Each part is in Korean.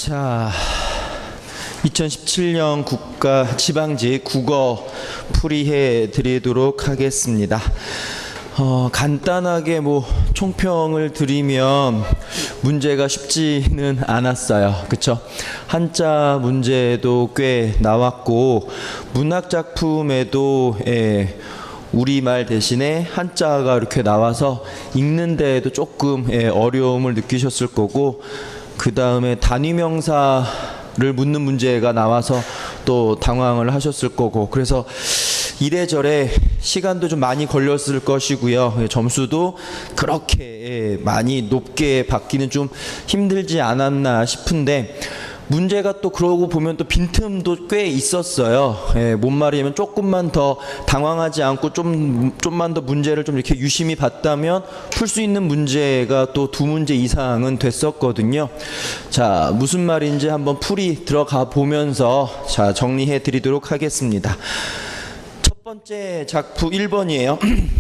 자, 2017년 국가 지방직 국어 풀이해 드리도록 하겠습니다. 간단하게 총평을 드리면 문제가 쉽지는 않았어요. 그쵸? 한자 문제도 꽤 나왔고 문학 작품에도 우리말 대신에 한자가 이렇게 나와서 읽는 데에도 조금 어려움을 느끼셨을 거고, 그 다음에 단위명사를 묻는 문제가 나와서 또 당황을 하셨을 거고, 그래서 이래저래 시간도 좀 많이 걸렸을 것이고요. 점수도 그렇게 많이 높게 받기는 좀 힘들지 않았나 싶은데, 문제가 또 그러고 보면 또 빈틈도 꽤 있었어요. 뭔 말이냐면 조금만 더 당황하지 않고 좀만 더 문제를 좀 이렇게 유심히 봤다면 풀 수 있는 문제가 또 2문제 이상은 됐었거든요. 자, 무슨 말인지 한번 풀이 들어가 보면서 자, 정리해 드리도록 하겠습니다. 첫 번째 작품 1번이에요.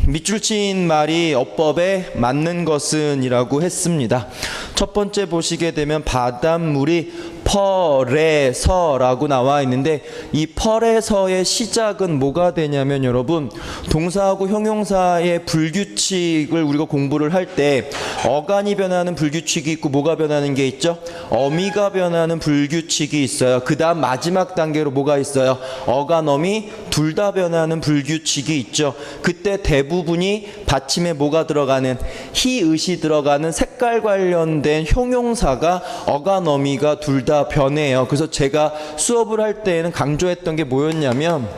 밑줄 친 말이 어법에 맞는 것은 이라고 했습니다. 첫 번째 보시게 되면 바닷물이 펄에서라고 나와 있는데, 이 펄에서의 시작은 뭐가 되냐면 여러분, 동사하고 형용사의 불규칙을 우리가 공부를 할 때 어간이 변하는 불규칙이 있고 뭐가 변하는 게 있죠? 어미가 변하는 불규칙이 있어요. 그 다음 마지막 단계로 뭐가 있어요? 어간, 어미 둘 다 변하는 불규칙이 있죠. 그때 대부분이 받침에 뭐가 들어가는, 히읗이 들어가는 색깔 관련된 형용사가 어간, 어미가 둘 다 변해요. 그래서 제가 수업을 할 때에는 강조했던 게 뭐였냐면,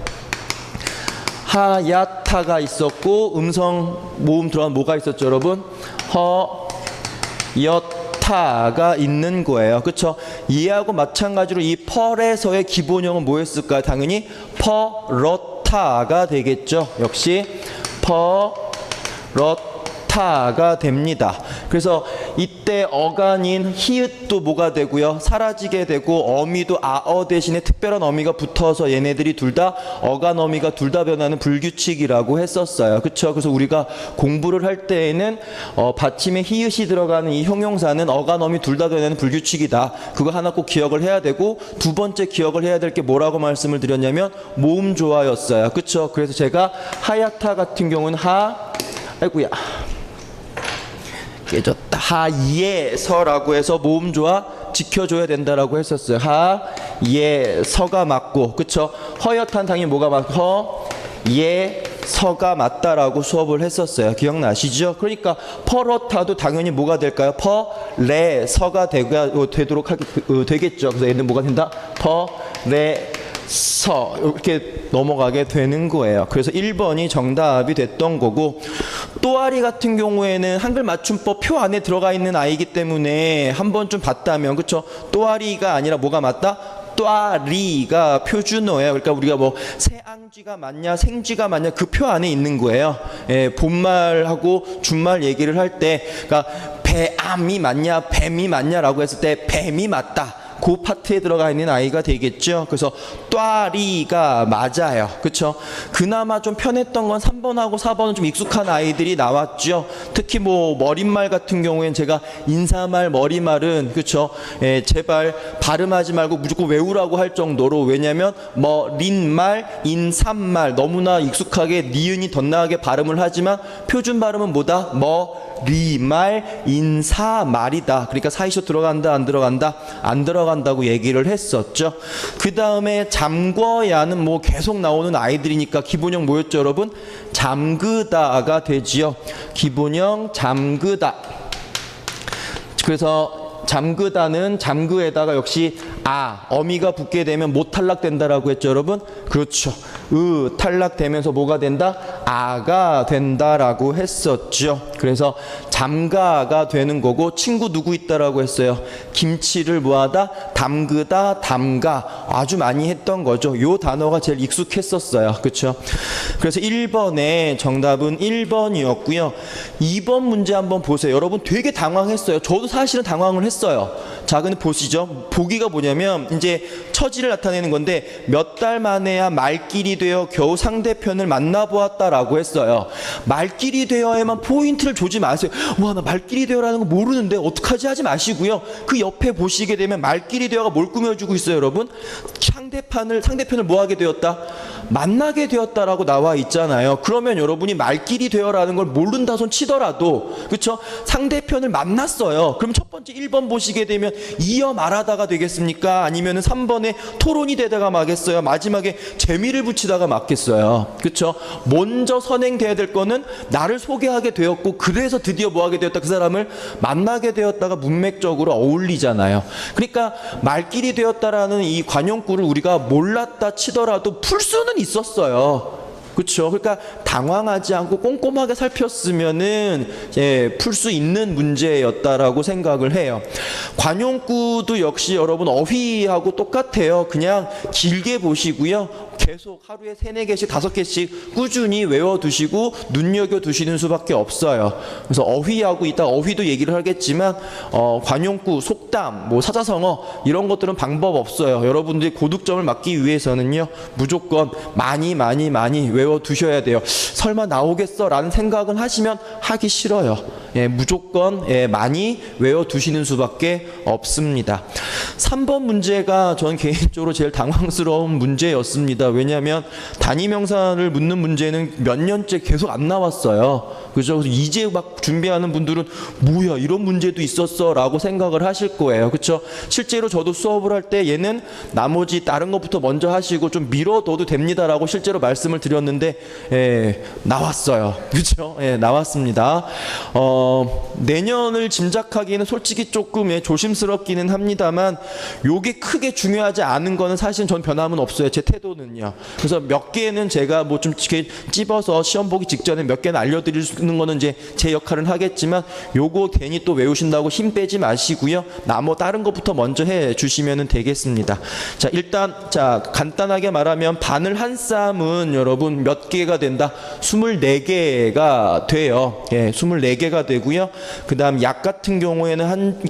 하야타가 있었고 음성 모음 들어간 뭐가 있었죠 여러분? 여타가 있는 거예요. 그렇죠? 이해하고 마찬가지로 이 펄에서의 기본형은 뭐였을까요? 당연히 퍼러타가 되겠죠. 역시 퍼러타가 됩니다. 그래서 이때 어간인 히읗도 뭐가 되고요? 사라지게 되고, 어미도 아어 대신에 특별한 어미가 붙어서 얘네들이 둘 다 어간, 어미가 둘 다 변하는 불규칙이라고 했었어요. 그렇죠? 그래서 우리가 공부를 할 때에는 받침에 히읗이 들어가는 이 형용사는 어간, 어미 둘 다 변하는 불규칙이다. 그거 하나 꼭 기억을 해야 되고, 두 번째 기억을 해야 될 게 뭐라고 말씀을 드렸냐면 모음 조화였어요. 그렇죠? 그래서 제가 하야타 같은 경우는 아이고야 깨졌다. 하예서라고 해서 모음 조화 지켜줘야 된다라고 했었어요. 하예서가 맞고, 그쵸? 허옇한 당연히 뭐가 맞고, 예서가 맞다라고 수업을 했었어요. 기억나시죠? 그러니까 퍼러타도 당연히 뭐가 될까요? 퍼레서가 되도록 되겠죠. 그래서 얘는 뭐가 된다? 퍼레서 이렇게 넘어가게 되는 거예요. 그래서 1번이 정답이 됐던 거고, 또아리 같은 경우에는 한글 맞춤법 표 안에 들어가 있는 아이기 때문에 한번 좀 봤다면, 그쵸? 또아리가 아니라 뭐가 맞다? 또아리가 표준어예요. 그러니까 우리가 새앙쥐가 맞냐 생쥐가 맞냐 그 표 안에 있는 거예요. 본말하고 준말 얘기를 할 때, 그러니까 배암이 맞냐 뱀이 맞냐라고 했을 때 뱀이 맞다, 그 파트에 들어가 있는 아이가 되겠죠. 그래서 또아리가 맞아요. 그쵸? 그나마 좀 편했던 건 3번하고 4번은 좀 익숙한 아이들이 나왔죠. 특히 머릿말 같은 경우엔 제가 인사말, 머리말은, 그쵸? 제발 발음하지 말고 무조건 외우라고 할 정도로, 왜냐면 머릿말, 인삼말 너무나 익숙하게 니은이 덧나가게 발음을 하지만 표준 발음은 뭐다? 리말, 인사말이다. 그러니까 사이쇼 들어간다 안 들어간다? 안 들어간다고 얘기를 했었죠. 그 다음에 잠궈야는 계속 나오는 아이들이니까 기본형 뭐였죠 여러분? 잠그다가 되지요. 기본형 잠그다. 그래서 잠그다는 잠그에다가 역시 어미가 붙게 되면 못 탈락된다라고 했죠 여러분? 그렇죠. 탈락되면서 뭐가 된다? 아가 된다라고 했었죠. 그래서 잠가가 되는 거고, 친구 누구 있다라고 했어요? 김치를 뭐하다? 담그다, 담가. 아주 많이 했던 거죠. 요 단어가 제일 익숙했었어요. 그렇죠? 그래서 1번의 정답은 1번이었고요. 2번 문제 한번 보세요. 여러분 되게 당황했어요. 저도 사실은 당황을 했어요. 자, 근데 보시죠. 보기가 뭐냐면 이제 처지를 나타내는 건데, 몇 달 만에야 말길이 되어 겨우 상대편을 만나보았다라고 했어요. 말길이 되어야만 포인트를 심을 조지 마세요. 와, 나 말길이 되어라는 거 모르는데 어떡하지 하지 마시고요. 그 옆에 보시게 되면 말길이 되어가 뭘 꾸며주고 있어요, 여러분? 상대편을 뭐 하게 되었다? 만나게 되었다라고 나와 있잖아요. 그러면 여러분이 말길이 되어라는 걸 모른다 손 치더라도, 그쵸? 상대편을 만났어요. 그럼 첫 번째 1번 보시게 되면 이어 말하다가 되겠습니까? 아니면 3번에 토론이 되다가 마겠어요? 마지막에 재미를 붙이다가 맞겠어요? 그쵸? 먼저 선행돼야 될 거는 나를 소개하게 되었고, 그래서 드디어 뭐 하게 되었다? 그 사람을 만나게 되었다가 문맥적으로 어울리잖아요. 그러니까 말길이 되었다라는 이 관용구를 우리가 몰랐다 치더라도 풀 수는 있었어요. 그렇죠. 그러니까 당황하지 않고 꼼꼼하게 살폈으면은 풀 수 있는 문제였다라고 생각을 해요. 관용구도 역시 여러분 어휘하고 똑같아요. 그냥 길게 보시고요. 계속 하루에 3-4개씩 5개씩 꾸준히 외워두시고 눈여겨두시는 수밖에 없어요. 그래서 어휘하고 이따 어휘도 얘기를 하겠지만 관용구, 속담, 뭐 사자성어 이런 것들은 방법 없어요. 여러분들이 고득점을 맞기 위해서는요 무조건 많이 외워두셔야 돼요. 설마 나오겠어 라는 생각은 하시면 하기 싫어요. 무조건 많이 외워두시는 수밖에 없습니다. 3번 문제가 전 개인적으로 제일 당황스러운 문제였습니다. 왜냐하면 단위명사를 묻는 문제는 몇 년째 계속 안 나왔어요. 그죠? 그래서 이제 막 준비하는 분들은 뭐야 이런 문제도 있었어 라고 생각을 하실 거예요. 그렇죠? 실제로 저도 수업을 할 때 얘는 나머지 다른 것부터 먼저 하시고 좀 미뤄둬도 됩니다 라고 실제로 말씀을 드렸는데 나왔어요. 그렇죠? 나왔습니다. 내년을 짐작하기는 솔직히 조금 조심스럽기는 합니다만 요게 크게 중요하지 않은 거는 사실 전 변함은 없어요. 제 태도는요. 그래서 몇 개는 제가 뭐 좀 찝어서 시험 보기 직전에 몇 개는 알려드리는 거는 이제 제 역할은 하겠지만 요거 괜히 또 외우신다고 힘 빼지 마시고요. 다른 것부터 먼저 해 주시면 되겠습니다. 자, 일단 간단하게 말하면 바늘 한 쌈은 여러분 몇 개가 된다? 24개가 돼요. 24개가 되고요. 그 다음 약 같은 경우에는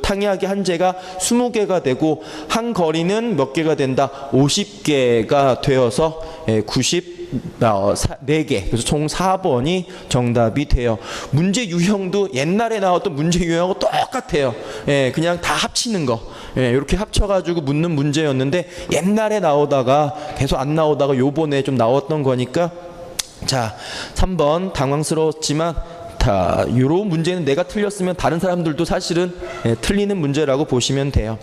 탕약이 한 재가 20개가 되고 한 거리는 몇 개가 된다? 50개가 되어서 94개. 그래서 총 4번이 정답이 돼요. 문제 유형도 옛날에 나왔던 문제 유형하고 똑같아요. 그냥 다 합치는 거. 이렇게 합쳐가지고 묻는 문제였는데 옛날에 나오다가 계속 안 나오다가 요번에 좀 나왔던 거니까 자, 3번 당황스러웠지만 이런 문제는 내가 틀렸으면 다른 사람들도 사실은 틀리는 문제라고 보시면 돼요.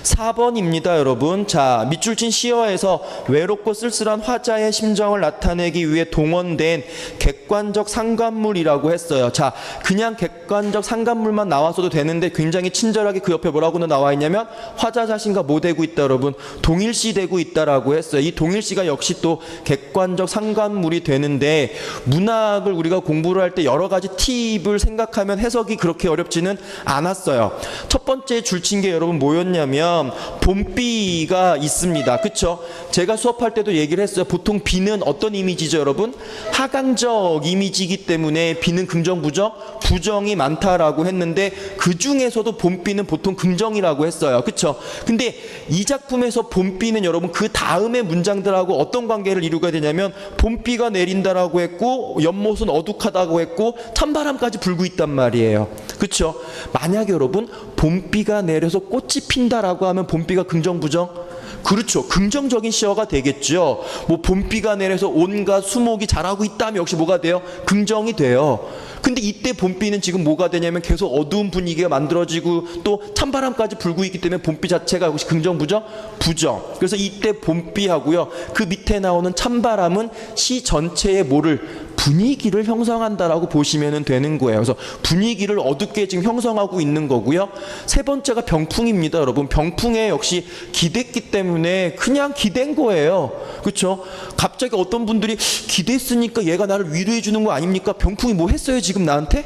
4번입니다, 여러분. 자, 밑줄 친 시어에서 외롭고 쓸쓸한 화자의 심정을 나타내기 위해 동원된 객관적 상관물이라고 했어요. 자, 그냥 객관적 상관물만 나왔어도 되는데 굉장히 친절하게 그 옆에 뭐라고는 나와 있냐면 화자 자신과 뭐 되고 있다, 여러분? 동일시 되고 있다라고 했어요. 이 동일시가 역시 또 객관적 상관물이 되는데 문학을 우리가 공부를 할 때 여러 가지 팁을 생각하면 해석이 그렇게 어렵지는 않았어요. 첫 번째 줄친 게 여러분 뭐였냐면 봄비가 있습니다. 그쵸? 제가 수업할 때도 얘기를 했어요. 보통 비는 어떤 이미지죠, 여러분? 하강적 이미지이기 때문에 비는 긍정, 부정? 부정이 많다라고 했는데 그 중에서도 봄비는 보통 긍정이라고 했어요. 그쵸? 근데 이 작품에서 봄비는 여러분 그 다음의 문장들하고 어떤 관계를 이루게 되냐면 봄비가 내린다라고 했고 연못은 어둑하다고 했고 찬바람까지 불고 있단 말이에요. 그렇죠? 만약에 여러분 봄비가 내려서 꽃이 핀다라고 하면 봄비가 긍정 부정? 그렇죠. 긍정적인 시어가 되겠죠. 뭐 봄비가 내려서 온갖 수목이 자라고 있다면 역시 뭐가 돼요? 긍정이 돼요. 근데 이때 봄비는 지금 뭐가 되냐면 계속 어두운 분위기가 만들어지고 또 찬바람까지 불고 있기 때문에 봄비 자체가 혹시 긍정 부정? 부정. 그래서 이때 봄비하고요. 그 밑에 나오는 찬바람은 시 전체의 뭐를 분위기를 형성한다라고 보시면 되는 거예요. 그래서 분위기를 어둡게 지금 형성하고 있는 거고요. 세 번째가 병풍입니다, 여러분. 병풍에 역시 기댔기 때문에 그냥 기댄 거예요. 그렇죠? 갑자기 어떤 분들이 기댔으니까 얘가 나를 위로해 주는 거 아닙니까? 병풍이 뭐 했어요, 지금 나한테?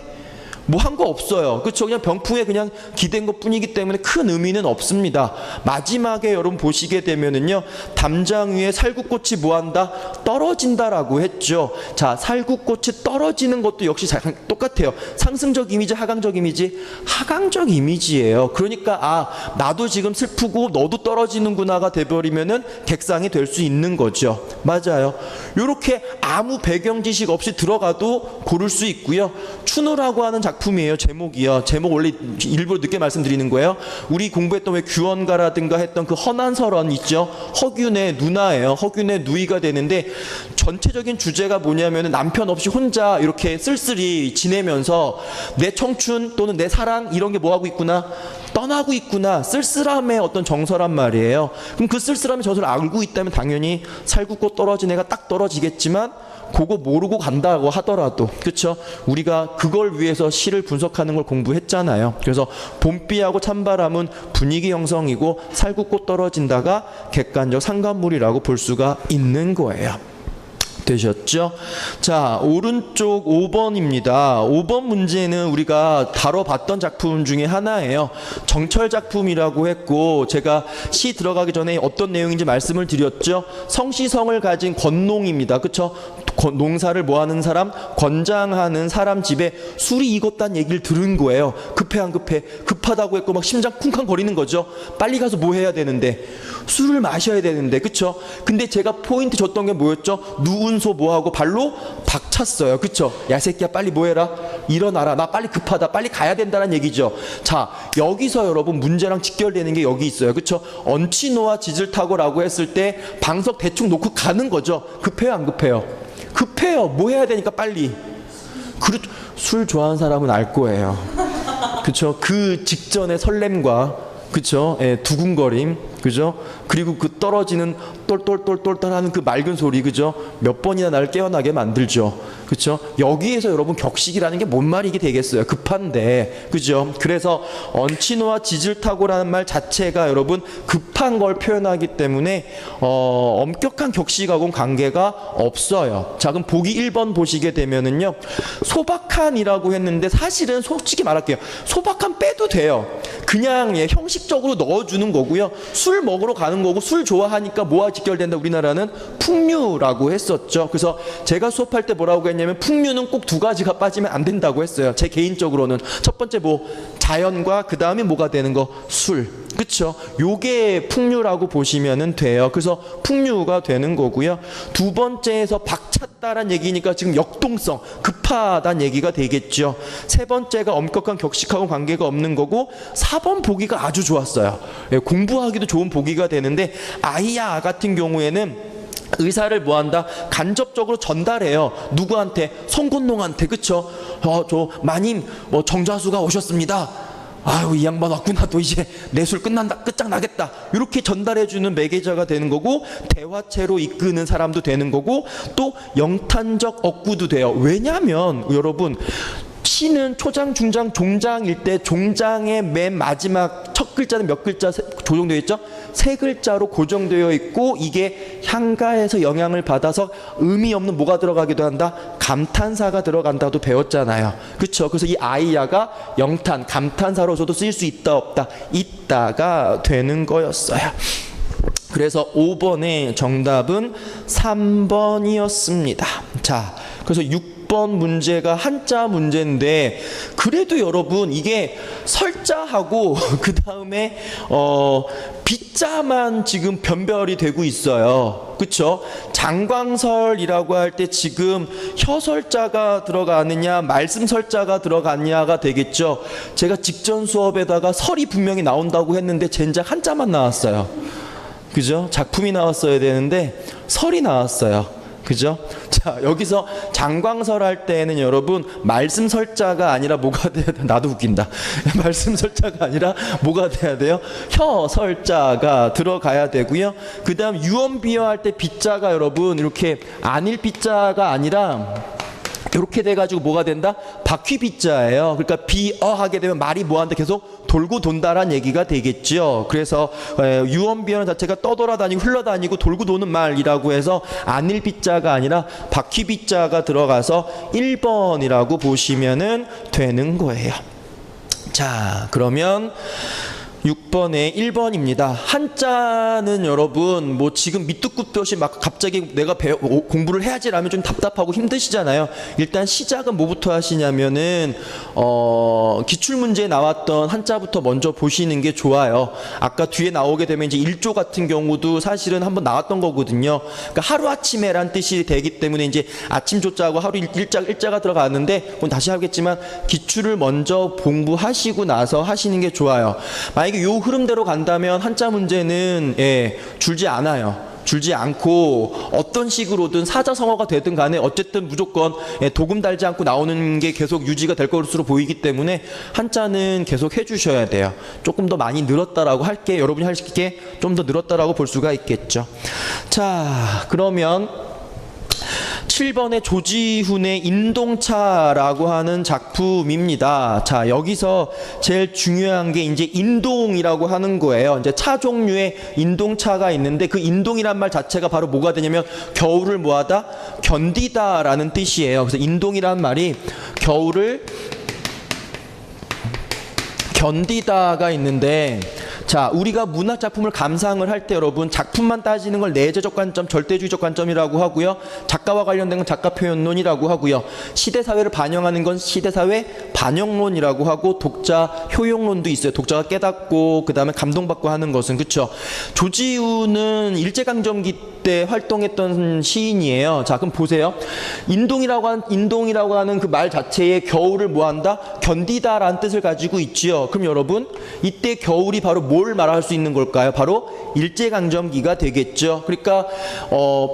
뭐 한 거 없어요. 그렇죠? 그냥 병풍에 그냥 기댄 것 뿐이기 때문에 큰 의미는 없습니다. 마지막에 여러분 보시게 되면은요, 담장 위에 살구꽃이 뭐한다? 떨어진다라고 했죠. 자, 살구꽃이 떨어지는 것도 역시 똑같아요. 상승적 이미지, 하강적 이미지? 하강적 이미지예요. 그러니까 나도 지금 슬프고 너도 떨어지는구나가 돼버리면은 객상이 될 수 있는 거죠. 맞아요. 요렇게 아무 배경 지식 없이 들어가도 고를 수 있고요. 추노라고 하는 작품이에요. 제목이요. 제목 원래 일부러 늦게 말씀드리는 거예요. 우리 공부했던 왜 규원가라든가 했던 그 허난설원 있죠. 허균의 누나예요. 허균의 누이가 되는데 전체적인 주제가 뭐냐면 남편 없이 혼자 이렇게 쓸쓸히 지내면서 내 청춘 또는 내 사랑 이런 게 뭐하고 있구나? 떠나고 있구나. 쓸쓸함의 어떤 정서란 말이에요. 그럼 그 쓸쓸함의 정서를 알고 있다면 당연히 살구꽃 떨어진 애가 딱 떨어지겠지만 그거 모르고 간다고 하더라도, 그렇죠? 우리가 그걸 위해서 시를 분석하는 걸 공부했잖아요. 그래서 봄비하고 찬바람은 분위기 형성이고 살구꽃 떨어진다가 객관적 상관물이라고 볼 수가 있는 거예요. 되셨죠? 자, 오른쪽 5번입니다. 5번 문제는 우리가 다뤄봤던 작품 중에 하나예요. 정철 작품이라고 했고, 제가 시 들어가기 전에 어떤 내용인지 말씀을 드렸죠. 성시성을 가진 권농입니다. 그쵸? 농사를 뭐하는 사람? 권장하는 사람 집에 술이 익었다는 얘기를 들은 거예요. 급해 안 급해? 급하다고 했고 막 심장 쿵쾅 거리는 거죠. 빨리 가서 뭐 해야 되는데? 술을 마셔야 되는데, 그쵸? 근데 제가 포인트 줬던 게 뭐였죠? 누운 소 뭐하고 발로 박찼어요. 그쵸? 야 새끼야 빨리 뭐해라? 일어나라. 나 빨리 급하다. 빨리 가야 된다는 얘기죠. 자, 여기서 여러분 문제랑 직결되는 게 여기 있어요. 그쵸? 언치노와 지질타고라고 했을 때 방석 대충 놓고 가는 거죠. 급해요 안 급해요? 급해요. 뭐 해야 되니까 빨리. 술 좋아하는 사람은 알 거예요. 그쵸? 그 직전의 설렘과, 그쵸? 예, 두근거림, 그죠? 그리고 그 떨어지는 똘똘똘똘똘 하는 그 맑은 소리, 그죠? 몇 번이나 나를 깨어나게 만들죠. 그쵸? 여기에서 여러분 격식이라는 게 뭔 말이게 되겠어요? 급한데, 그죠? 그래서 언치노와 지질타고라는 말 자체가 여러분 급한 걸 표현하기 때문에 엄격한 격식하고는 관계가 없어요. 자, 그럼 보기 1번 보시게 되면은요, 소박한이라고 했는데 사실은 솔직히 말할게요. 소박한 빼도 돼요. 그냥 형식적으로 넣어주는 거고요. 술 먹으러 가는 거고, 술 좋아하니까 뭐와 직결된다? 우리나라는 풍류라고 했었죠. 그래서 제가 수업할 때 뭐라고 했냐면 풍류는 꼭 두 가지가 빠지면 안 된다고 했어요. 제 개인적으로는 첫 번째 뭐 자연과 그 다음에 뭐가 되는 거? 술. 그쵸? 요게 풍류라고 보시면 돼요. 그래서 풍류가 되는 거고요. 두 번째에서 박찼다란 얘기니까 지금 역동성, 급하다는 얘기가 되겠죠. 세 번째가 엄격한 격식하고 관계가 없는 거고, 4번 보기가 아주 좋았어요. 공부하기도 좋은 보기가 되는데, 아이야 같은 경우에는 의사를 뭐한다? 간접적으로 전달해요. 누구한테? 송건농한테. 그쵸? 저 마님 뭐 정자수가 오셨습니다. 아유 이 양반 왔구나. 또 이제 내 술 끝난다. 끝장나겠다. 이렇게 전달해주는 매개자가 되는 거고, 대화체로 이끄는 사람도 되는 거고, 또 영탄적 억구도 돼요. 왜냐하면 여러분 시는 초장, 중장, 종장일 때 종장의 맨 마지막 첫 글자는 몇 글자 조정되어 있죠? 세 글자로 고정되어 있고, 이게 향가에서 영향을 받아서 의미 없는 뭐가 들어가기도 한다? 감탄사가 들어간다도 배웠잖아요. 그렇죠? 그래서 이 아이야가 영탄, 감탄사로서도 쓰일 수 있다 없다? 있다가 되는 거였어요. 그래서 5번의 정답은 3번이었습니다. 자, 그래서 6번 문제가 한자 문제인데, 그래도 여러분 이게 설자하고 그 다음에 빗자만 지금 변별이 되고 있어요. 그쵸? 장광설이라고 할 때 지금 혀설자가 들어가느냐 말씀설자가 들어갔냐가 되겠죠. 제가 직전 수업에다가 설이 분명히 나온다고 했는데 젠장 한자만 나왔어요. 그죠? 작품이 나왔어야 되는데 설이 나왔어요. 그죠? 자, 여기서 장광설 할 때는 여러분 말씀설자가 아니라 뭐가 돼야 돼? 나도 웃긴다. 말씀설자가 아니라 뭐가 돼야 돼요? 혀설자가 들어가야 되고요. 그 다음 유언비어 할 때 빗자가 여러분 이렇게 안일 빗자가 아니라 이렇게 돼가지고 뭐가 된다? 바퀴빗자예요. 그러니까 비어하게 되면 말이 뭐한다? 계속 돌고 돈다란 얘기가 되겠죠. 그래서 유언비어는 자체가 떠돌아다니고 흘러다니고 돌고 도는 말이라고 해서 안일빗자가 아니라 바퀴빗자가 들어가서 1번이라고 보시면은 되는 거예요. 자, 그러면 6번에 1번입니다. 한자는 여러분 뭐 지금 밑도 끝도 없이 막 갑자기 내가 공부를 해야지라면 좀 답답하고 힘드시잖아요. 일단 시작은 뭐부터 하시냐면은 기출문제에 나왔던 한자부터 먼저 보시는 게 좋아요. 아까 뒤에 나오게 되면 이제 1조 같은 경우도 사실은 한번 나왔던 거거든요. 그러니까 하루아침에란 뜻이 되기 때문에 이제 아침 조자하고 하루 일자가 들어가는데 그건 다시 하겠지만 기출을 먼저 공부하시고 나서 하시는 게 좋아요. 만약에 요 흐름대로 간다면 한자 문제는 줄지 않아요. 줄지 않고 어떤 식으로든 사자성어가 되든 간에 어쨌든 무조건 도금 달지 않고 나오는 게 계속 유지가 될 것으로 보이기 때문에 한자는 계속 해주셔야 돼요. 조금 더 많이 늘었다라고 할게, 여러분이 할 게 좀 더 늘었다라고 볼 수가 있겠죠. 자, 그러면 7번의 조지훈의 인동차라고 하는 작품입니다. 자, 여기서 제일 중요한 게 이제 인동이라고 하는 거예요. 이제 차 종류의 인동차가 있는데 그 인동이란 말 자체가 바로 뭐가 되냐면 겨울을 뭐하다? 견디다라는 뜻이에요. 그래서 인동이란 말이 겨울을 견디다가 있는데, 자, 우리가 문학 작품을 감상을 할 때 여러분 작품만 따지는 걸 내재적 관점, 절대주의적 관점이라고 하고요. 작가와 관련된 건 작가 표현론이라고 하고요. 시대사회를 반영하는 건 시대사회 반영론이라고 하고 독자 효용론도 있어요. 독자가 깨닫고 그 다음에 감동받고 하는 것은, 그렇죠. 조지훈은 일제강점기 때 활동했던 시인이에요. 자, 그럼 보세요. 인동이라고 하는 그 말 자체에 겨울을 뭐한다? 견디다라는 뜻을 가지고 있지요. 그럼 여러분 이때 겨울이 바로 뭘 말할 수 있는 걸까요? 바로 일제강점기가 되겠죠. 그러니까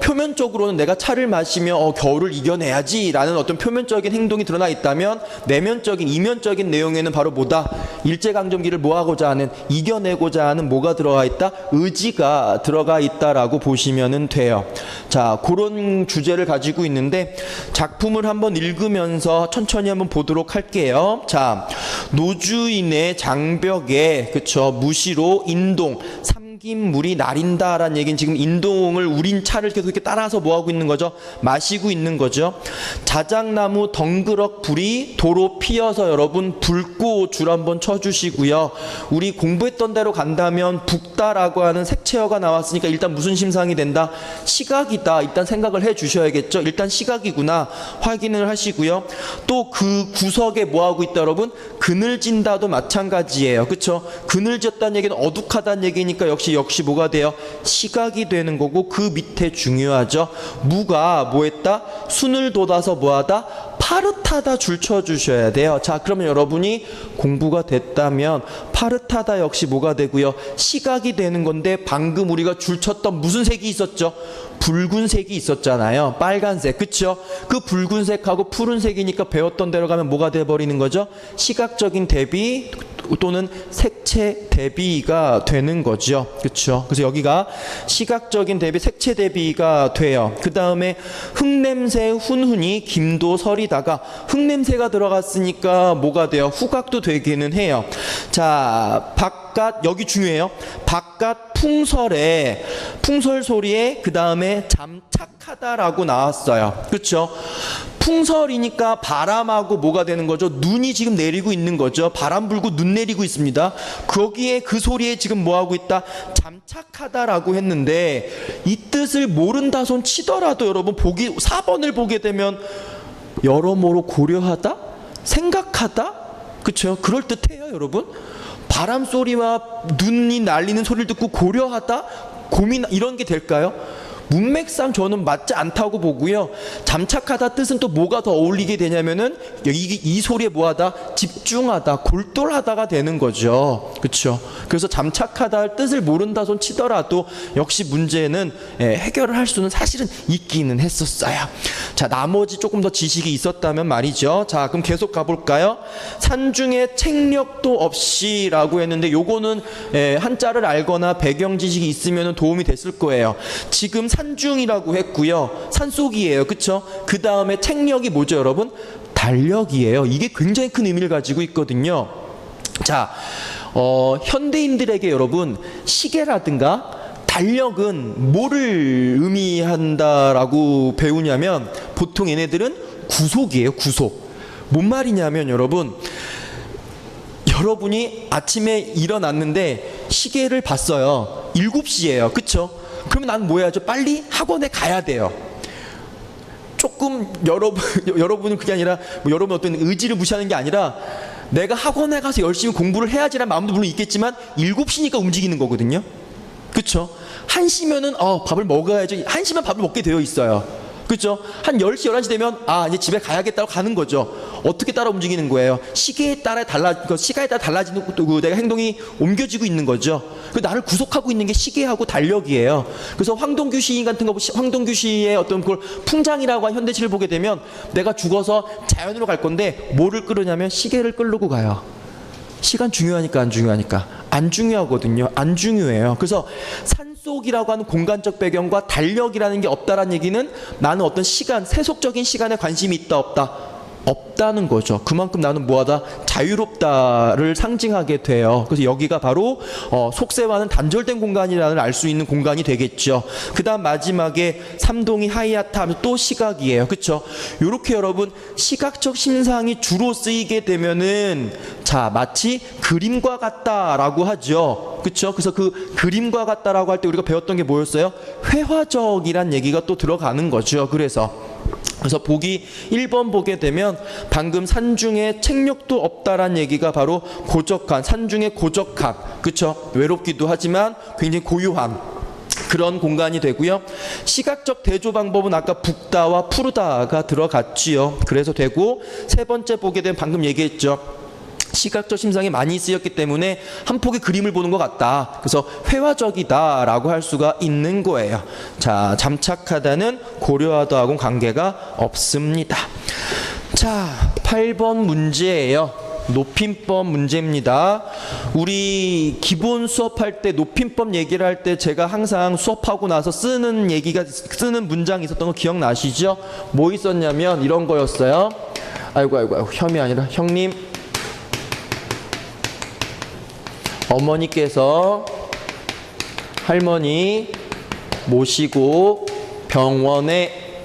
표면적으로는 내가 차를 마시며 겨울을 이겨내야지 라는 어떤 표면적인 행동이 드러나 있다면 내면적인 이면적인 내용에는 바로 뭐다? 일제강점기를 뭐하고자 하는, 이겨내고자 하는 뭐가 들어가 있다? 의지가 들어가 있다라고 보시면 돼요. 자, 그런 주제를 가지고 있는데 작품을 한번 읽으면서 천천히 한번 보도록 할게요. 자, 노주인의 장벽에, 그쵸, 무시로 인동 삼긴 물이 나린다라는 얘기는 지금 인동을 우린 차를 계속 이렇게 따라서 뭐하고 있는 거죠? 마시고 있는 거죠. 자작나무 덩그럭 불이 도로 피어서 여러분 붉고 줄 한번 쳐주시고요. 우리 공부했던 대로 간다면 붓다라고 하는 색채어가 나왔으니까 일단 무슨 심상이 된다? 시각이다. 일단 생각을 해 주셔야겠죠. 일단 시각이구나 확인을 하시고요. 또 그 구석에 뭐하고 있다 여러분? 그늘진다도 마찬가지예요. 그쵸? 그늘졌다는 얘기는 어둑하다는 얘기니까 역시 뭐가 돼요? 시각이 되는 거고, 그 밑에 중요하죠. 무가 뭐했다? 순을 돋아서 뭐하다? 파릇하다 줄 쳐주셔야 돼요. 자, 그러면 여러분이 공부가 됐다면 파릇하다 역시 뭐가 되고요? 시각이 되는 건데 방금 우리가 줄 쳤던 무슨 색이 있었죠? 붉은색이 있었잖아요. 빨간색, 그쵸? 그 붉은색하고 푸른색이니까 배웠던 대로 가면 뭐가 돼버리는 거죠? 시각적인 대비 또는 색채 대비가 되는 거죠. 그렇죠? 그래서 여기가 시각적인 대비, 색채 대비가 돼요. 그 다음에 흙냄새 훈훈히 김도설이다가 흙냄새가 들어갔으니까 뭐가 돼요? 후각도 되기는 해요. 자, 바깥, 여기 중요해요. 바깥 풍설에, 풍설 소리에 그 다음에 잠착하다라고 나왔어요. 그렇죠? 풍설이니까 바람하고 뭐가 되는 거죠? 눈이 지금 내리고 있는 거죠. 바람 불고 눈 내리고 있습니다. 거기에 그 소리에 지금 뭐하고 있다? 잠착하다라고 했는데 이 뜻을 모른다 손 치더라도 여러분 4번을 보게 되면 여러모로 고려하다? 생각하다? 그렇죠? 그럴듯해요 여러분. 바람 소리와 눈이 날리는 소리를 듣고 고려하다? 고민, 이런 게 될까요? 문맥상 저는 맞지 않다고 보고요. 잠착하다 뜻은 또 뭐가 더 어울리게 되냐면은 이 소리에 뭐하다? 집중하다, 골똘하다가 되는 거죠. 그렇죠? 그래서 잠착하다 뜻을 모른다 손 치더라도 역시 문제는 해결을 할 수는 사실은 있기는 했었어요. 자, 나머지 조금 더 지식이 있었다면 말이죠. 자, 그럼 계속 가볼까요? 산중에 책력도 없이라고 했는데 요거는 한자를 알거나 배경 지식이 있으면 도움이 됐을 거예요. 지금 산중이라고 했고요. 산속이에요. 그쵸? 그 다음에 책력이 뭐죠, 여러분? 달력이에요. 이게 굉장히 큰 의미를 가지고 있거든요. 자, 현대인들에게 여러분 시계라든가 달력은 뭐를 의미한다라고 배우냐면 보통 얘네들은 구속이에요. 구속. 뭔 말이냐면 여러분, 여러분이 아침에 일어났는데 시계를 봤어요. 7시예요. 그쵸? 그러면 난 뭐 해야죠? 빨리 학원에 가야 돼요. 조금 여러분은 그게 아니라 뭐 여러분 어떤 의지를 무시하는 게 아니라 내가 학원에 가서 열심히 공부를 해야지라는 마음도 물론 있겠지만 7시니까 움직이는 거거든요. 그쵸? 1시면은 밥을 먹어야죠. 1시면 밥을 먹게 되어 있어요. 그쵸? 한 10시, 11시 되면 이제 집에 가야겠다고 가는 거죠. 어떻게 따라 움직이는 거예요? 시계에 따라 시간에 따라 달라지는 내가 행동이 옮겨지고 있는 거죠. 나를 구속하고 있는 게 시계하고 달력이에요. 그래서 황동규 시인 같은 거, 황동규 시의 어떤 그걸 풍장이라고 한 현대시를 보게 되면 내가 죽어서 자연으로 갈 건데 뭐를 끌으냐면 시계를 끌고 가요. 시간 중요하니까 안 중요하니까? 안 중요하거든요. 안 중요해요. 그래서 산속이라고 하는 공간적 배경과 달력이라는 게 없다라는 얘기는 나는 어떤 시간, 세속적인 시간에 관심이 있다 없다? 없다는 거죠. 그만큼 나는 뭐하다? 자유롭다를 상징하게 돼요. 그래서 여기가 바로 속세와는 단절된 공간이라는 알 수 있는 공간이 되겠죠. 그 다음 마지막에 삼동이 하이아타 하면 또 시각이에요. 그쵸? 요렇게 여러분 시각적 심상이 주로 쓰이게 되면은 자 마치 그림과 같다라고 하죠. 그쵸? 그래서 그 그림과 같다라고 할 때 우리가 배웠던 게 뭐였어요? 회화적이란 얘기가 또 들어가는 거죠. 그래서 보기 1번 보게 되면 방금 산중에 책력도 없다란 얘기가 바로 고적한, 산중의 고적한, 그쵸? 외롭기도 하지만 굉장히 고요한 그런 공간이 되고요. 시각적 대조 방법은 아까 붓다와 푸르다가 들어갔지요. 그래서 되고, 세 번째 보게 되면 방금 얘기했죠. 시각적 심상이 많이 쓰였기 때문에 한 폭의 그림을 보는 것 같다. 그래서 회화적이다라고 할 수가 있는 거예요. 자, 잠착하다는 고려하다하고는 관계가 없습니다. 자, 8번 문제예요. 높임법 문제입니다. 우리 기본 수업할 때 높임법 얘기를 할 때 제가 항상 수업하고 나서 쓰는 문장이 있었던 거 기억나시죠? 뭐 있었냐면 이런 거였어요. 아이고 혐이 아니라 형님, 어머니께서 할머니 모시고 병원에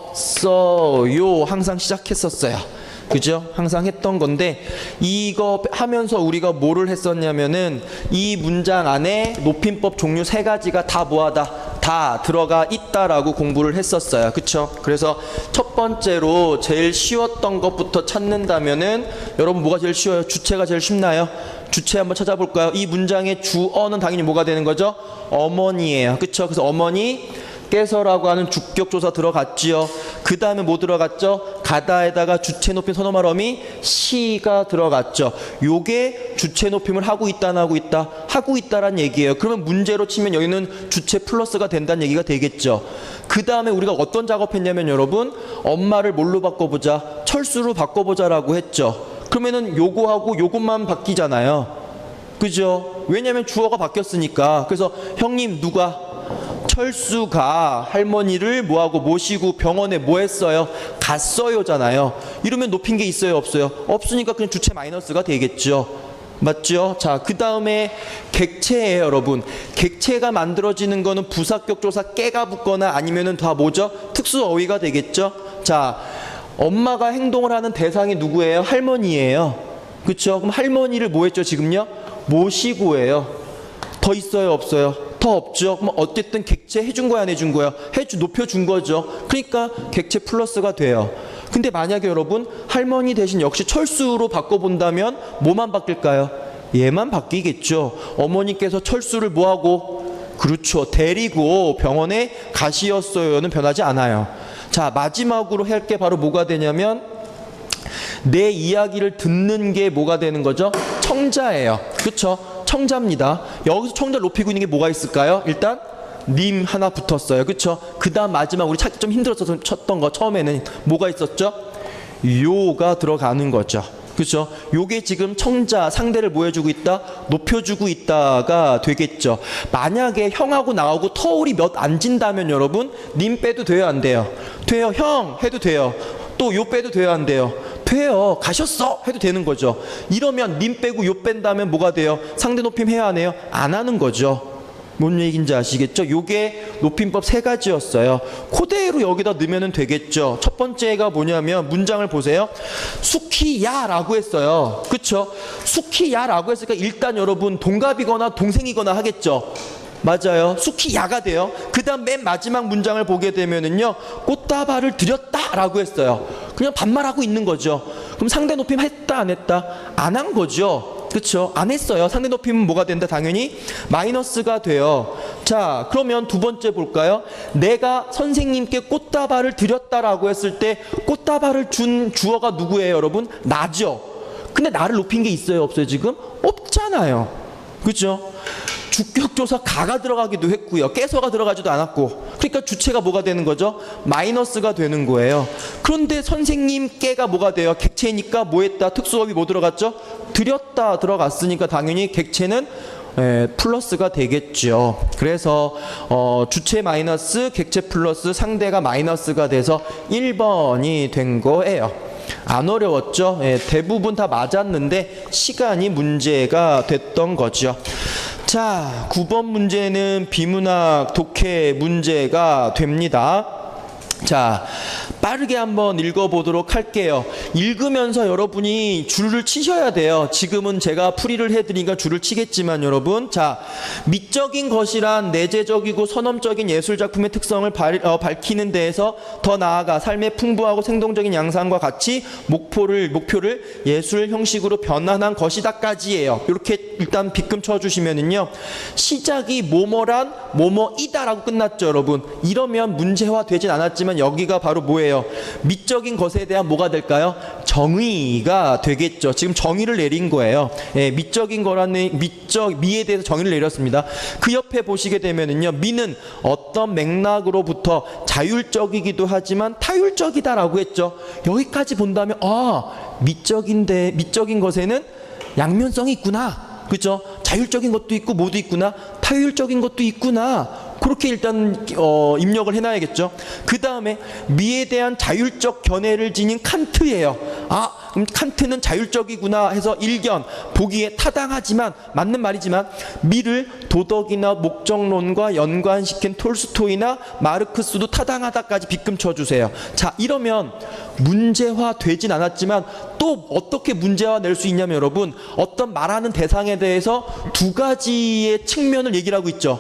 가시었어요. 항상 시작했었어요. 그죠? 항상 했던 건데 이거 하면서 우리가 뭐를 했었냐면은 이 문장 안에 높임법 종류 3가지가 다 뭐하다? 다 들어가 있다라고 공부를 했었어요. 그쵸? 그래서 첫 번째로 제일 쉬웠던 것부터 찾는다면은 여러분 뭐가 제일 쉬워요? 주체가 제일 쉽나요? 주체 한번 찾아볼까요? 이 문장의 주어는 당연히 뭐가 되는 거죠? 어머니예요. 그쵸? 그래서 어머니 깨서라고 하는 주격조사 들어갔지요. 그 다음에 뭐 들어갔죠? 가다에다가 주체 높임 선어말 어미 시가 들어갔죠. 요게 주체 높임을 하고 있다 안 하고 있다? 하고 있다란 얘기예요. 그러면 문제로 치면 여기는 주체 플러스가 된다는 얘기가 되겠죠. 그 다음에 우리가 어떤 작업했냐면 여러분 엄마를 뭘로 바꿔보자? 철수로 바꿔보자라고 했죠. 그러면은 요거하고 요것만 바뀌잖아요. 그죠? 왜냐면 주어가 바뀌었으니까. 그래서 형님 누가? 철수가 할머니를 뭐하고 모시고 병원에 뭐 했어요? 갔어요잖아요. 이러면 높인 게 있어요 없어요? 없으니까 그냥 주체 마이너스가 되겠죠. 맞죠? 자, 그 다음에 객체예요 여러분. 객체가 만들어지는 거는 부사격조사 깨가 붙거나 아니면은 다 뭐죠? 특수어휘가 되겠죠. 자, 엄마가 행동을 하는 대상이 누구예요? 할머니예요. 그쵸? 그럼 할머니를 뭐 했죠 지금요? 모시고예요. 더 있어요 없어요? 더 없죠. 그럼 어쨌든 객체 해준 거야 안 해준 거야? 높여준 거죠. 그러니까 객체 플러스가 돼요. 근데 만약에 여러분 할머니 대신 역시 철수로 바꿔본다면 뭐만 바뀔까요? 얘만 바뀌겠죠. 어머니께서 철수를 뭐하고? 그렇죠. 데리고 병원에 가시었어요는 변하지 않아요. 자, 마지막으로 할 게 바로 뭐가 되냐면 내 이야기를 듣는 게 뭐가 되는 거죠? 청자예요. 그렇죠? 청자입니다. 여기서 청자를 높이고 있는 게 뭐가 있을까요? 일단 님 하나 붙었어요. 그렇죠? 그 다음 마지막 우리 찾기 좀 힘들어서 쳤던 거 처음에는 뭐가 있었죠? 요가 들어가는 거죠. 그렇죠? 요게 지금 청자 상대를 뭐 해주고 있다? 높여주고 있다가 되겠죠. 만약에 형하고 나하고 터울이 몇 안 진다면 여러분 님 빼도 돼요 안 돼요? 돼요. 형 해도 돼요. 또 요 빼도 돼요 안 돼요? 돼요. 가셨어 해도 되는 거죠. 이러면 님 빼고 요 뺀다면 뭐가 돼요? 상대 높임 해야 안 해요? 안 하는 거죠. 뭔 얘기인지 아시겠죠? 요게 높임법 세 가지였어요. 그대로 여기다 넣으면 되겠죠. 첫 번째가 뭐냐면 문장을 보세요. 수키야라고 했어요. 그쵸? 수키야라고 했으니까 일단 여러분 동갑이거나 동생이거나 하겠죠. 맞아요. 수키야가 돼요. 그 다음 맨 마지막 문장을 보게 되면은요, 꽃다발을 드렸다라고 했어요. 그냥 반말하고 있는 거죠. 그럼 상대 높임 했다 안 했다? 안 한 거죠. 그쵸? 안 했어요. 상대 높임은 뭐가 된다? 당연히 마이너스가 돼요. 자, 그러면 두 번째 볼까요? 내가 선생님께 꽃다발을 드렸다라고 했을 때 꽃다발을 준 주어가 누구예요, 여러분? 나죠. 근데 나를 높인 게 있어요, 없어요, 지금? 없잖아요. 그죠? 주격조사 가가 들어가기도 했고요. 깨서가 들어가지도 않았고. 그러니까 주체가 뭐가 되는 거죠? 마이너스가 되는 거예요. 그런데 선생님께가 뭐가 돼요? 객체니까 뭐 했다? 특수어비 뭐 들어갔죠? 드렸다 들어갔으니까 당연히 객체는 플러스가 되겠죠. 그래서 주체 마이너스 객체 플러스 상대가 마이너스가 돼서 1번이 된 거예요. 안 어려웠죠? 대부분 다 맞았는데 시간이 문제가 됐던 거죠. 자, 9번 문제는 비문학 독해 문제가 됩니다. 자, 빠르게 한번 읽어보도록 할게요. 읽으면서 여러분이 줄을 치셔야 돼요. 지금은 제가 풀이를 해드리니까 줄을 치겠지만 여러분, 자, 미적인 것이란 내재적이고 선험적인 예술작품의 특성을 밝히는 데에서 더 나아가 삶의 풍부하고 생동적인 양상과 같이 목표를 예술 형식으로 변환한 것이다까지예요. 이렇게 일단 빗금 쳐주시면은요, 시작이 뭐뭐란 뭐뭐이다라고 끝났죠, 여러분. 이러면 문제화 되진 않았지만 여기가 바로 뭐예요? 미적인 것에 대한 뭐가 될까요? 정의가 되겠죠. 지금 정의를 내린 거예요. 미적인 거라는 미에 대해서 정의를 내렸습니다. 그 옆에 보시게 되면은요, 미는 어떤 맥락으로부터 자율적이기도 하지만 타율적이다라고 했죠. 여기까지 본다면 미적인 것에는 양면성이 있구나. 그렇죠? 자율적인 것도 있고 뭐도 있구나. 타율적인 것도 있구나. 그렇게 일단 입력을 해놔야겠죠. 그 다음에 미에 대한 자율적 견해를 지닌 칸트예요. 그럼 칸트는 자율적이구나 해서 일견 보기에 타당하지만 맞는 말이지만 미를 도덕이나 목적론과 연관시킨 톨스토이나 마르크스도 타당하다까지 빗금 쳐주세요. 자, 이러면 문제화 되진 않았지만 또 어떻게 문제화 낼 수 있냐면 여러분, 어떤 말하는 대상에 대해서 두 가지의 측면을 얘기를 하고 있죠.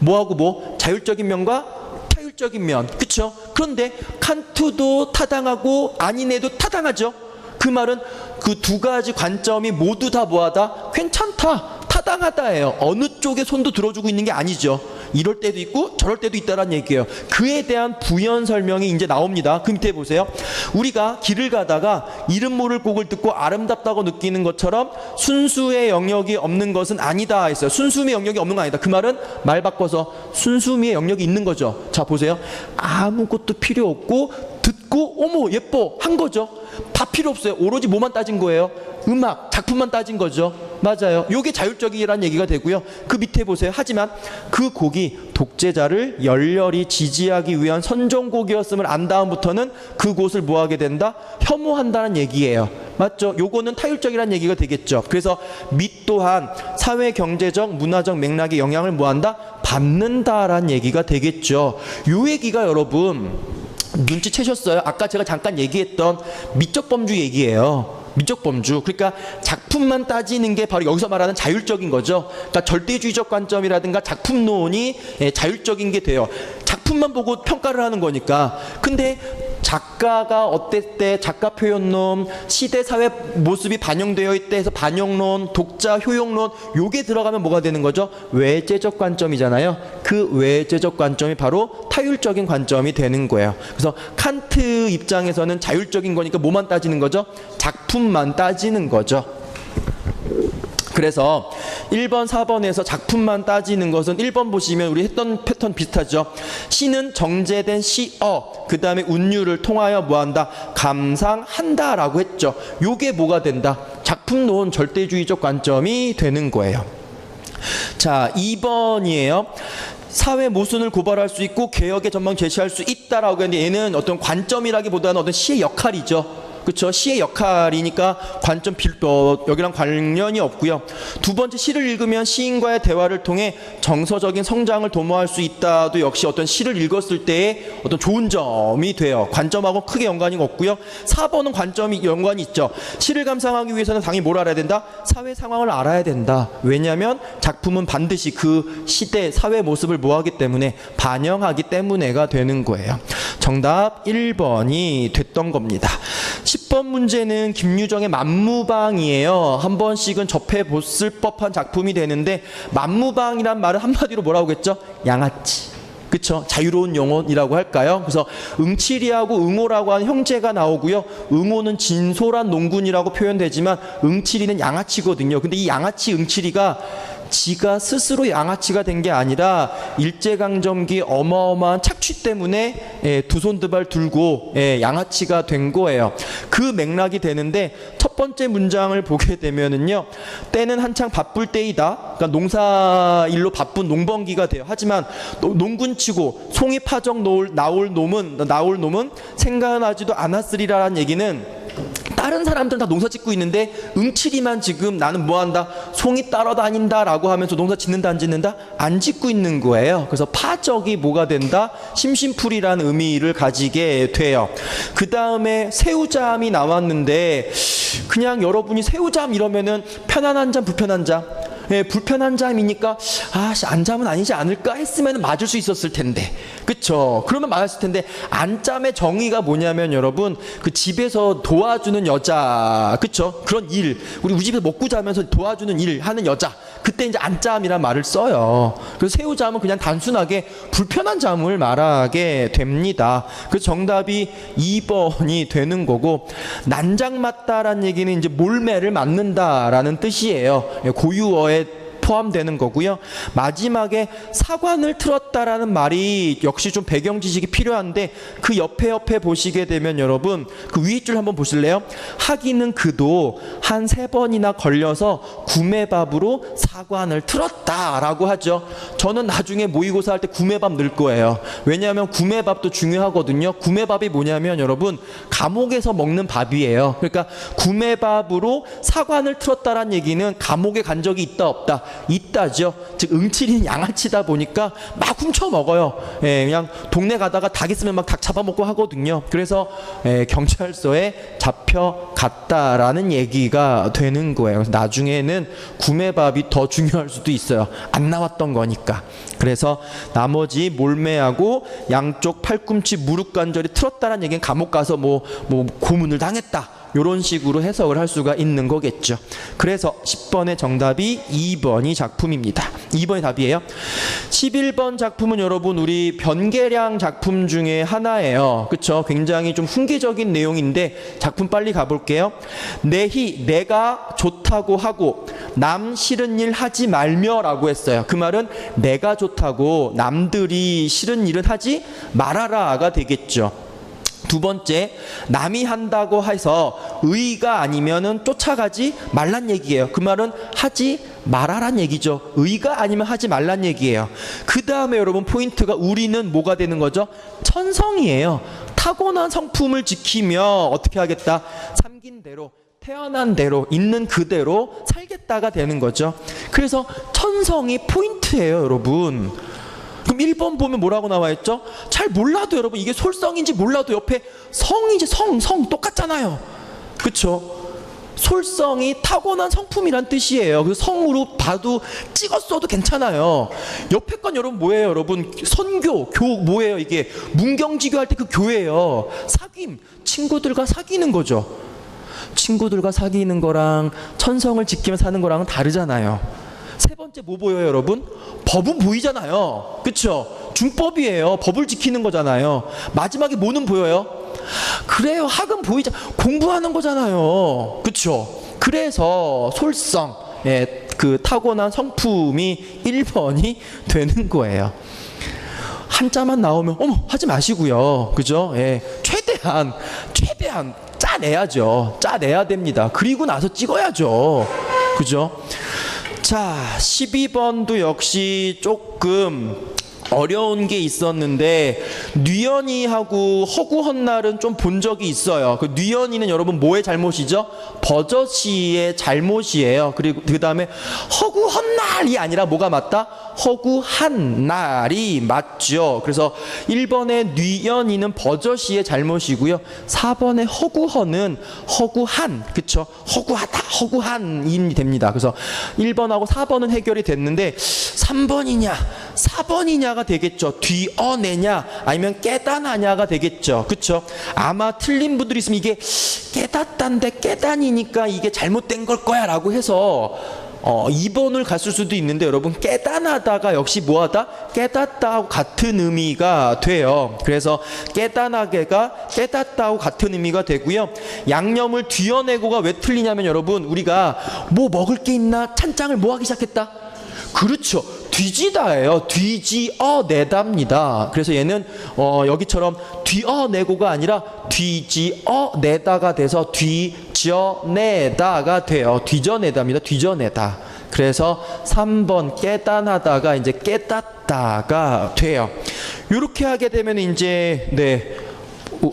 뭐하고 뭐? 자율적인 면과 타율적인 면. 그쵸? 그런데 칸트도 타당하고 아니네도 타당하죠. 그 말은 그 두 가지 관점이 모두 다 뭐하다? 괜찮다, 타당하다예요. 어느 쪽에 손도 들어주고 있는 게 아니죠. 이럴 때도 있고 저럴 때도 있다라는 얘기예요. 그에 대한 부연 설명이 이제 나옵니다. 그 밑에 보세요. 우리가 길을 가다가 이름 모를 곡을 듣고 아름답다고 느끼는 것처럼 순수의 영역이 없는 것은 아니다 했어요. 순수미의 영역이 없는 건 아니다. 그 말은 말 바꿔서 순수미의 영역이 있는 거죠. 자, 보세요. 아무것도 필요 없고 듣고 어머 예뻐 한 거죠. 다 필요 없어요. 오로지 뭐만 따진 거예요? 음악, 작품만 따진 거죠. 맞아요. 요게 자율적이라는 얘기가 되고요. 그 밑에 보세요. 하지만 그 곡이 독재자를 열렬히 지지하기 위한 선정곡이었음을 안 다음부터는 그곳을 뭐하게 된다? 혐오한다는 얘기예요. 맞죠? 요거는 타율적이라는 얘기가 되겠죠. 그래서 미 또한 사회, 경제적, 문화적 맥락의 영향을 뭐한다? 받는다라는 얘기가 되겠죠. 요 얘기가 여러분 눈치채셨어요? 아까 제가 잠깐 얘기했던 미적 범주 얘기예요. 미적 범주. 그러니까 작품만 따지는 게 바로 여기서 말하는 자율적인 거죠. 그러니까 절대주의적 관점이라든가 작품론이 자율적인 게 돼요. 작품만 보고 평가를 하는 거니까. 근데 작가가 어땠대, 작가 표현론, 시대 사회 모습이 반영되어 있대 해서 반영론, 독자 효용론, 요게 들어가면 뭐가 되는 거죠? 외제적 관점이잖아요. 그 외제적 관점이 바로 타율적인 관점이 되는 거예요. 그래서 칸트 입장에서는 자율적인 거니까 뭐만 따지는 거죠? 작품만 따지는 거죠. 그래서 1번, 4번에서 작품만 따지는 것은 1번 보시면 우리 했던 패턴 비슷하죠. 시는 정제된 시어, 그 다음에 운율을 통하여 뭐한다? 감상한다 라고 했죠. 요게 뭐가 된다? 작품론 절대주의적 관점이 되는 거예요. 자, 2번이에요. 사회 모순을 고발할 수 있고 개혁의 전망 제시할 수 있다라고 했는데, 얘는 어떤 관점이라기보다는 어떤 시의 역할이죠. 그렇죠. 시의 역할이니까 관점 여기랑 관련이 없고요. 두 번째, 시를 읽으면 시인과의 대화를 통해 정서적인 성장을 도모할 수 있다도 역시 어떤 시를 읽었을 때의 어떤 좋은 점이 돼요. 관점하고 크게 연관이 없고요. 4번은 관점이 연관이 있죠. 시를 감상하기 위해서는 당연히 뭘 알아야 된다? 사회 상황을 알아야 된다. 왜냐하면 작품은 반드시 그 시대 사회 모습을 뭐하기 때문에 반영하기 때문에가 되는 거예요. 정답 1번이 됐던 겁니다. 10번 문제는 김유정의 만무방이에요. 한 번씩은 접해봤을 법한 작품이 되는데, 만무방이란 말은 한마디로 뭐라고 했죠? 양아치. 그쵸? 자유로운 영혼이라고 할까요? 그래서 응칠이하고 응호라고 하는 형제가 나오고요. 응호는 진솔한 농군이라고 표현되지만 응칠이는 양아치거든요. 근데 이 양아치 응칠이가 지가 스스로 양아치가 된 게 아니라 일제강점기 어마어마한 착취 때문에 두 손 두 발 들고 양아치가 된 거예요. 그 맥락이 되는데, 첫 번째 문장을 보게 되면은요, 때는 한창 바쁠 때이다. 그러니까 농사일로 바쁜 농번기가 돼요. 하지만 농군치고 송이 파적 나올 놈은 생각하지도 않았으리라는 얘기는, 다른 사람들은 다 농사 짓고 있는데 응칠이만 지금 나는 뭐한다? 송이 따라다닌다 라고 하면서 농사 짓는다 안 짓는다? 안 짓고 있는 거예요. 그래서 파적이 뭐가 된다? 심심풀이라는 의미를 가지게 돼요. 그 다음에 새우잠이 나왔는데, 그냥 여러분이 새우잠 이러면은 편안한 잠 불편한 잠, 불편한 잠이니까 안잠은 아니지 않을까 했으면 맞을 수 있었을 텐데, 그쵸? 그러면 맞았을 텐데, 안잠의 정의가 뭐냐면 여러분, 그 집에서 도와주는 여자, 그쵸? 그런 일, 우리 집에서 먹고 자면서 도와주는 일 하는 여자, 그때 이제 안잠이란 말을 써요. 그래서 새우잠은 그냥 단순하게 불편한 잠을 말하게 됩니다. 그래서 정답이 2번이 되는 거고, 난장 맞다라는 얘기는 이제 몰매를 맞는다라는 뜻이에요. 고유어에 포함되는 거고요. 마지막에 사관을 틀었다라는 말이 역시 좀 배경 지식이 필요한데, 그 옆에 보시게 되면 여러분, 그 위에 줄 한번 보실래요? 하기는 그도 한 3번이나 걸려서 구매밥으로 사관을 틀었다라고 하죠. 저는 나중에 모의고사 할 때 구매밥 넣을 거예요. 왜냐하면 구매밥도 중요하거든요. 구매밥이 뭐냐면 여러분, 감옥에서 먹는 밥이에요. 그러니까 구매밥으로 사관을 틀었다라는 얘기는 감옥에 간 적이 있다 없다? 있다죠. 즉 응칠이는 양아치다 보니까 막 훔쳐 먹어요. 그냥 동네 가다가 닭 있으면 막 닭 잡아먹고 하거든요. 그래서 경찰서에 잡혀갔다라는 얘기가 되는 거예요. 그래서 나중에는 구매밥이 더 중요할 수도 있어요. 안 나왔던 거니까. 그래서 나머지 몰매하고 양쪽 팔꿈치 무릎 관절이 틀었다는 얘기는 감옥 가서 뭐 고문을 당했다, 이런 식으로 해석을 할 수가 있는 거겠죠. 그래서 10번의 정답이 2번이 작품입니다. 2번이 답이에요. 11번 작품은 여러분 우리 변계량 작품 중에 하나예요. 그쵸? 굉장히 좀 훈계적인 내용인데 작품 빨리 가볼게요. 내희, 내가 좋다고 하고 남 싫은 일 하지 말며 라고 했어요. 그 말은 내가 좋다고 남들이 싫은 일은 하지 말아라가 되겠죠. 두 번째, 남이 한다고 해서 의가 아니면은 쫓아가지 말란 얘기예요. 그 말은 하지 말아란 얘기죠. 의가 아니면 하지 말란 얘기예요. 그 다음에 여러분 포인트가, 우리는 뭐가 되는 거죠? 천성이에요. 타고난 성품을 지키며 어떻게 하겠다? 삼긴 대로, 태어난 대로, 있는 그대로 살겠다가 되는 거죠. 그래서 천성이 포인트예요, 여러분. 그럼 1번 보면 뭐라고 나와 있죠? 잘 몰라도 여러분, 이게 솔성인지 몰라도 옆에 성이지, 성 똑같잖아요. 그쵸? 솔성이 타고난 성품이란 뜻이에요. 그래서 성으로 봐도 찍었어도 괜찮아요. 옆에 건 여러분 뭐예요, 여러분? 선교, 뭐예요 이게? 문경지교 할 때 그 교예요. 사귐, 친구들과 사귀는 거죠. 친구들과 사귀는 거랑 천성을 지키며 사는 거랑은 다르잖아요. 세 번째 뭐 보여요, 여러분? 법은 보이잖아요. 그쵸? 준법이에요. 법을 지키는 거잖아요. 마지막에 뭐는 보여요? 그래요, 학은 보이자, 공부하는 거잖아요. 그쵸? 그래서 솔성, 그 타고난 성품이 1번이 되는 거예요. 한자만 나오면 어머 하지 마시고요. 그죠? 예. 최대한 짜내야죠. 짜내야 됩니다. 그리고 나서 찍어야죠. 그죠? 자, 12번도 역시 조금 어려운 게 있었는데 뉘연이하고 허구헌날은 좀 본 적이 있어요. 그 뉘연이는 여러분 뭐의 잘못이죠? 버젓이의 잘못이에요. 그리고 그 다음에 허구헌날이 아니라 뭐가 맞다? 허구한날이 맞죠. 그래서 1번의 뉘연이는 버젓이의 잘못이고요. 4번의 허구헌은 허구한, 그쵸? 허구하다, 허구한이 됩니다. 그래서 1번하고 4번은 해결이 됐는데 3번이냐 4번이냐가 되겠죠. 뒤어내냐 아니면 깨단하냐가 되겠죠. 그쵸? 아마 틀린 분들이 있으면 이게 깨닫단데 깨단이니까 이게 잘못된 걸 거야 라고 해서 2번을 갔을 수도 있는데 여러분 깨단하다가 역시 뭐하다? 깨닫다하고 같은 의미가 돼요. 그래서 깨단하게가 깨닫다하고 같은 의미가 되고요. 양념을 뒤어내고가 왜 틀리냐면 여러분 우리가 뭐 먹을 게 있나 찬장을 뭐 하기 시작했다? 그렇죠. 뒤지다예요. 뒤지어내다입니다. 그래서 얘는 여기처럼 뒤어내고가 아니라 뒤지어내다가 돼서 뒤져내다가 돼요. 뒤져내다입니다. 뒤져내다. 그래서 3번 깨단하다가 이제 깨닫다가 돼요. 이렇게 하게 되면 이제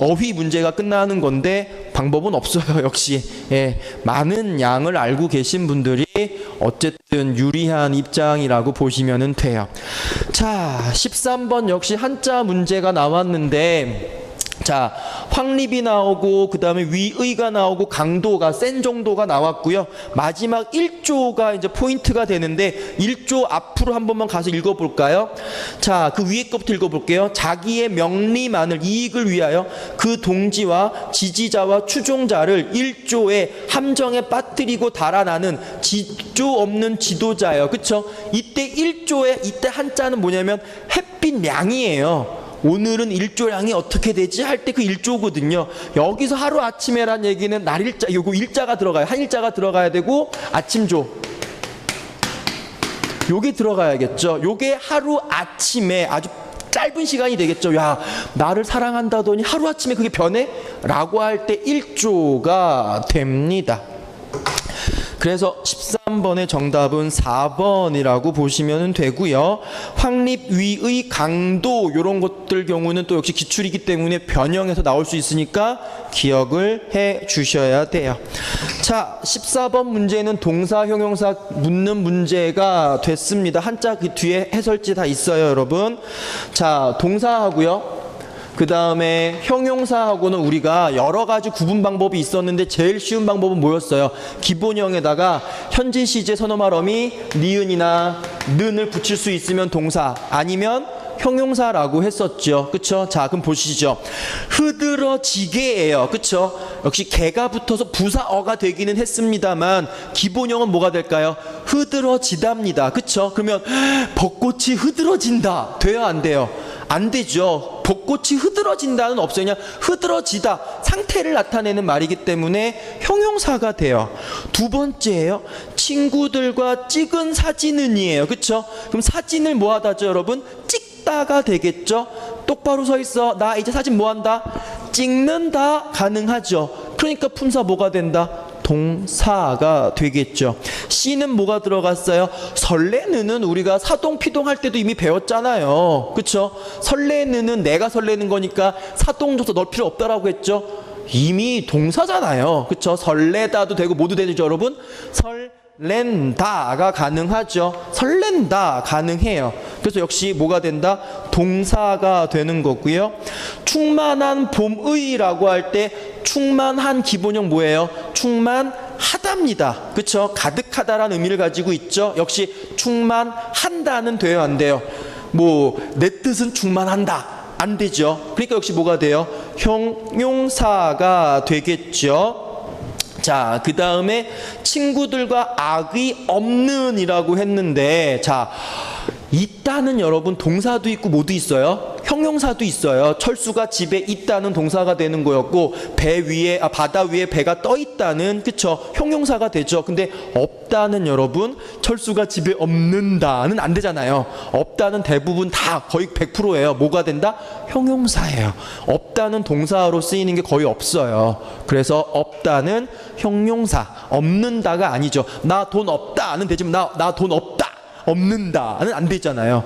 어휘 문제가 끝나는 건데 방법은 없어요. 역시 많은 양을 알고 계신 분들이 어쨌든 유리한 입장이라고 보시면 돼요. 자, 13번 역시 한자 문제가 나왔는데 자, 확립이 나오고 그 다음에 위의가 나오고 강도가 센 정도가 나왔고요. 마지막 1조가 이제 포인트가 되는데 1조 앞으로 한 번만 가서 읽어볼까요? 자, 그 위에 것부터 읽어볼게요. 자기의 명리만을 이익을 위하여 그 동지와 지지자와 추종자를 1조의 함정에 빠뜨리고 달아나는 지조 없는 지도자예요. 그쵸? 이때 1조의 이때 한자는 뭐냐면 햇빛량이에요. 오늘은 일조량이 어떻게 되지? 할 때 그 일조거든요. 여기서 하루아침에란 얘기는 날일자, 요거 일자가 들어가요. 한일자가 들어가야 되고 아침조 요게 들어가야겠죠. 요게 하루아침에 아주 짧은 시간이 되겠죠. 야, 나를 사랑한다더니 하루아침에 그게 변해? 라고 할 때 일조가 됩니다. 그래서 13번의 정답은 4번이라고 보시면 되고요. 확립, 위의, 강도 이런 것들 경우는 또 역시 기출이기 때문에 변형해서 나올 수 있으니까 기억을 해 주셔야 돼요. 자, 14번 문제는 동사, 형용사 묻는 문제가 됐습니다. 한자 그 뒤에 해설지 다 있어요, 여러분. 자, 동사하고요. 그 다음에 형용사하고는 우리가 여러 가지 구분 방법이 있었는데 제일 쉬운 방법은 뭐였어요? 기본형에다가 현재 시제 선어말 어미 니은이나 는을 붙일 수 있으면 동사 아니면 형용사라고 했었죠. 그쵸? 자, 그럼 보시죠. 흐드러지게예요. 그쵸? 역시 개가 붙어서 부사어가 되기는 했습니다만 기본형은 뭐가 될까요? 흐드러지답니다. 그쵸? 그러면 벚꽃이 흐드러진다. 돼요? 안 돼요? 안 되죠. 벚꽃이 흐드러진다는 없어요. 그냥 흐드러지다. 상태를 나타내는 말이기 때문에 형용사가 돼요. 두 번째예요. 친구들과 찍은 사진은이에요. 그쵸? 그럼 사진을 뭐 하다죠, 여러분? 찍다가 되겠죠? 똑바로 서 있어. 나 이제 사진 뭐 한다? 찍는다. 가능하죠. 그러니까 품사 뭐가 된다? 동사가 되겠죠. C는 뭐가 들어갔어요? 설레는은 우리가 사동피동 할 때도 이미 배웠잖아요. 그쵸? 설레는은 내가 설레는 거니까 사동조사 넣을 필요 없다라고 했죠. 이미 동사잖아요. 그쵸? 설레다도 되고 모두 되죠, 여러분? 설렌다가 가능하죠. 설렌다 가능해요. 그래서 역시 뭐가 된다? 동사가 되는 거고요. 충만한 봄의라고 할 때 충만한 기본형 뭐예요? 충만하답니다. 그쵸? 가득하다라는 의미를 가지고 있죠. 역시 충만한다는 돼요, 안 돼요? 뭐 내 뜻은 충만한다. 안 되죠. 그러니까 역시 뭐가 돼요? 형용사가 되겠죠. 자, 그 다음에 친구들과 악의 없는이라고 했는데 자, 있다는 여러분 동사도 있고 뭐도 있어요? 형용사도 있어요. 철수가 집에 있다는 동사가 되는 거였고, 바다 위에 배가 떠 있다는, 그쵸, 형용사가 되죠. 근데 없다는 여러분, 철수가 집에 없는다는 안 되잖아요. 없다는 대부분 다 거의 100%예요. 뭐가 된다? 형용사예요. 없다는 동사로 쓰이는 게 거의 없어요. 그래서 없다는 형용사, 없는다가 아니죠. 나 돈 없다는 되지만 나 돈 없다, 없는다는 안 되잖아요.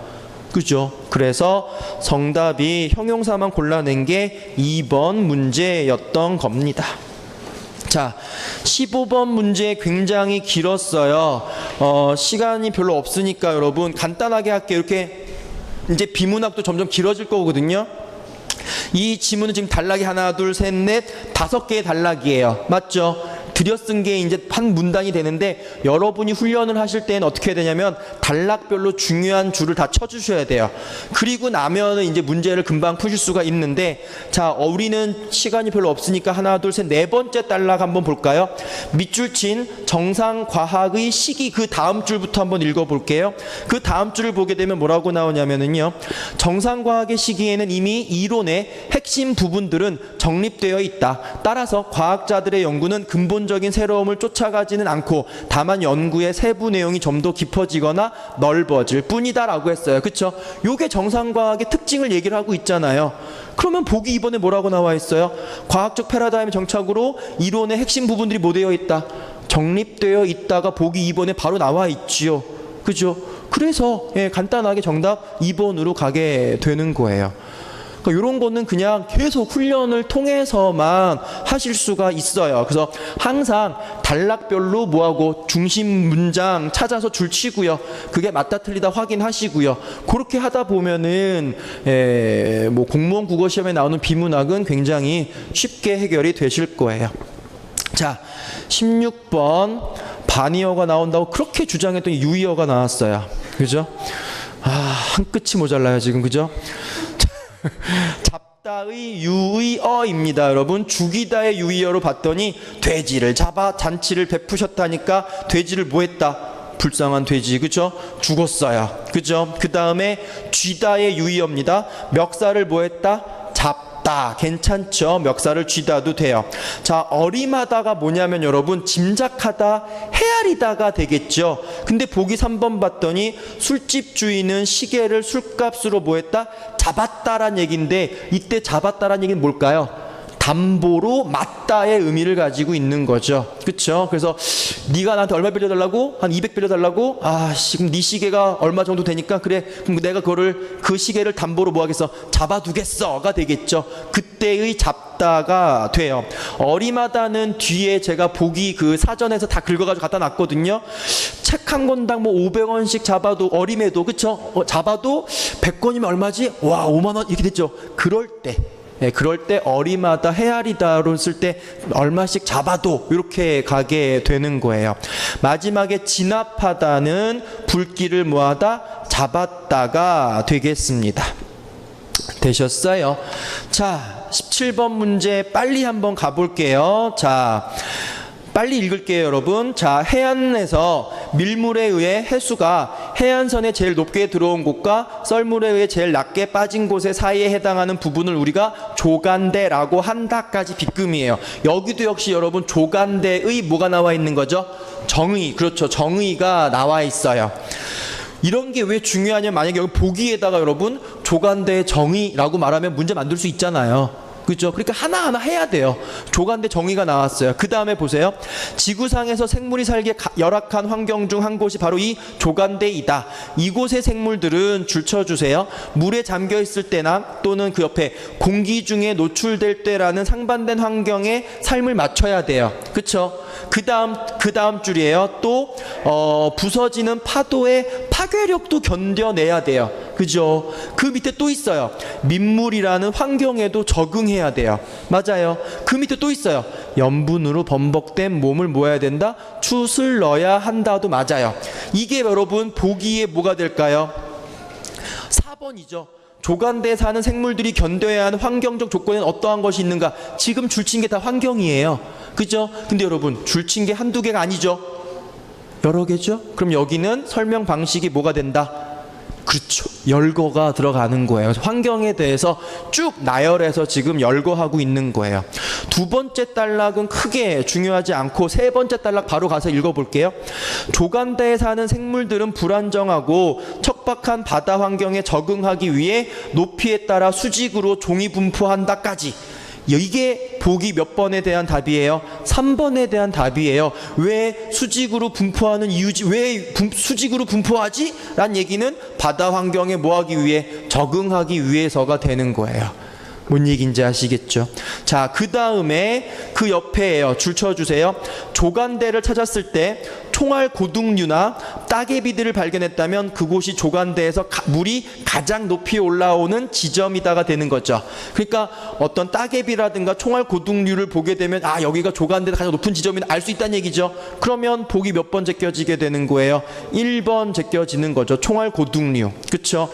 그죠? 그래서 정답이 형용사만 골라낸 게 2번 문제였던 겁니다. 자, 15번 문제 굉장히 길었어요. 시간이 별로 없으니까 여러분 간단하게 할게요. 이렇게 이제 비문학도 점점 길어질 거거든요. 이 지문은 지금 단락이 하나, 둘, 셋, 넷, 5개의 단락이에요. 맞죠? 들여쓴 게 이제 한 문단이 되는데, 여러분이 훈련을 하실 때는 어떻게 해야 되냐면 단락별로 중요한 줄을 다 쳐주셔야 돼요. 그리고 나면은 이제 문제를 금방 푸실 수가 있는데, 자, 우리는 시간이 별로 없으니까 하나, 둘, 셋, 4번째 단락 한번 볼까요? 밑줄 친 정상과학의 시기, 그 다음 줄부터 한번 읽어볼게요. 그 다음 줄을 보게 되면 뭐라고 나오냐면은요, 정상과학의 시기에는 이미 이론의 핵심 부분들은 정립되어 있다. 따라서 과학자들의 연구는 근본적인 새로움을 쫓아가지는 않고 다만 연구의 세부 내용이 좀 더 깊어지거나 넓어질 뿐이다 라고 했어요. 그쵸? 요게 정상과학의 특징을 얘기를 하고 있잖아요. 그러면 보기 2번에 뭐라고 나와 있어요? 과학적 패러다임의 정착으로 이론의 핵심 부분들이 뭐 되어 있다? 정립되어 있다가 보기 2번에 바로 나와 있지요. 그죠? 그래서 간단하게 정답 2번으로 가게 되는 거예요. 그러니까 이런 거는 그냥 계속 훈련을 통해서만 하실 수가 있어요. 그래서 항상 단락별로 뭐하고 중심 문장 찾아서 줄 치고요. 그게 맞다 틀리다 확인하시고요. 그렇게 하다 보면은 뭐 공무원 국어 시험에 나오는 비문학은 굉장히 쉽게 해결이 되실 거예요. 자, 16번 반의어가 나온다고 그렇게 주장했더니 유의어가 나왔어요. 그죠? 한 끝이 모자라요 지금. 그죠? 잡다의 유의어입니다. 여러분, 죽이다의 유의어로 봤더니 돼지를 잡아 잔치를 베푸셨다니까 돼지를 뭐 했다? 불쌍한 돼지. 그죠? 죽었어요. 그죠? 그 다음에 쥐다의 유의어입니다. 멱살을 뭐 했다? 잡다. 괜찮죠? 멱살을 쥐다도 돼요. 자, 어림하다가 뭐냐면 여러분, 짐작하다, 헤아리다가 되겠죠. 근데 보기 3번 봤더니 술집 주인은 시계를 술값으로 뭐 했다? 잡았다란 얘기인데, 이때 잡았다란 얘기는 뭘까요? 담보로 맞다의 의미를 가지고 있는 거죠. 그쵸? 그래서 네가 나한테 얼마 빌려달라고? 한 200 빌려달라고? 지금 네 시계가 얼마 정도 되니까 그래, 그럼 내가 그 시계를 담보로 뭐 하겠어? 잡아두겠어가 되겠죠. 그때의 잡다가 돼요. 어림하다는 뒤에 제가 보기 그 사전에서 다 긁어가지고 갖다 놨거든요. 책 한 권당 뭐 500원씩 잡아도, 어림해도, 그쵸? 잡아도 100권이면 얼마지? 와, 5만 원 이렇게 됐죠. 그럴 때 어림하다, 헤아리다로 쓸 때 얼마씩 잡아도 이렇게 가게 되는 거예요. 마지막에 진압하다는 불길을 뭐하다? 잡았다가 되겠습니다. 되셨어요? 자, 17번 문제 빨리 한번 가볼게요. 자, 빨리 읽을게요 여러분. 자, 해안에서 밀물에 의해 해수가 해안선에 제일 높게 들어온 곳과 썰물에 의해 제일 낮게 빠진 곳의 사이에 해당하는 부분을 우리가 조간대라고 한다까지 빗금이에요. 여기도 역시 여러분 조간대의 뭐가 나와 있는 거죠? 정의. 그렇죠. 정의가 나와 있어요. 이런 게 왜 중요하냐면, 만약에 여기 보기에다가 여러분 조간대의 정의라고 말하면 문제 만들 수 있잖아요. 그렇죠? 그러니까 하나하나 해야 돼요. 조간대 정의가 나왔어요. 그 다음에 보세요. 지구상에서 생물이 살기에 열악한 환경 중 한 곳이 바로 이 조간대이다. 이곳의 생물들은 줄 쳐주세요. 물에 잠겨 있을 때나 또는 그 옆에 공기 중에 노출될 때라는 상반된 환경에 삶을 맞춰야 돼요. 그렇죠? 그 다음 줄이에요. 또 부서지는 파도의 파괴력도 견뎌내야 돼요. 그죠? 그 밑에 또 있어요. 민물이라는 환경에도 적응해야 돼요. 맞아요. 그 밑에 또 있어요. 염분으로 범벅된 몸을 모아야 된다. 춥을 넣어야 한다도 맞아요. 이게 여러분 보기에 뭐가 될까요? 4번이죠. 조간대에 사는 생물들이 견뎌야 하는 환경적 조건에는 어떠한 것이 있는가? 지금 줄친 게 다 환경이에요. 그죠? 근데 여러분 줄친 게 한두 개가 아니죠. 여러 개죠? 그럼 여기는 설명 방식이 뭐가 된다? 그렇죠. 열거가 들어가는 거예요. 환경에 대해서 쭉 나열해서 지금 열거하고 있는 거예요. 두 번째 단락은 크게 중요하지 않고 세 번째 단락 바로 가서 읽어볼게요. 조간대에 사는 생물들은 불안정하고 척박한 바다 환경에 적응하기 위해 높이에 따라 수직으로 종이 분포한다까지. 이게 보기 몇 번에 대한 답이에요? 3번에 대한 답이에요. 왜 수직으로 분포하는 이유지? 왜 수직으로 분포하지? 라는 얘기는 바다 환경에 뭐하기 위해? 적응하기 위해서가 되는 거예요. 뭔 얘기인지 아시겠죠? 자, 그 다음에 그 옆에요. 줄 쳐주세요. 조간대를 찾았을 때 총알 고둥류나 따개비들을 발견했다면 그곳이 조간대에서 물이 가장 높이 올라오는 지점이다가 되는 거죠. 그러니까 어떤 따개비라든가 총알 고둥류를 보게 되면 아, 여기가 조간대에서 가장 높은 지점이다 알 수 있다는 얘기죠. 그러면 보기 몇 번 제껴지게 되는 거예요? 1번 제껴지는 거죠. 총알 고둥류. 그렇죠?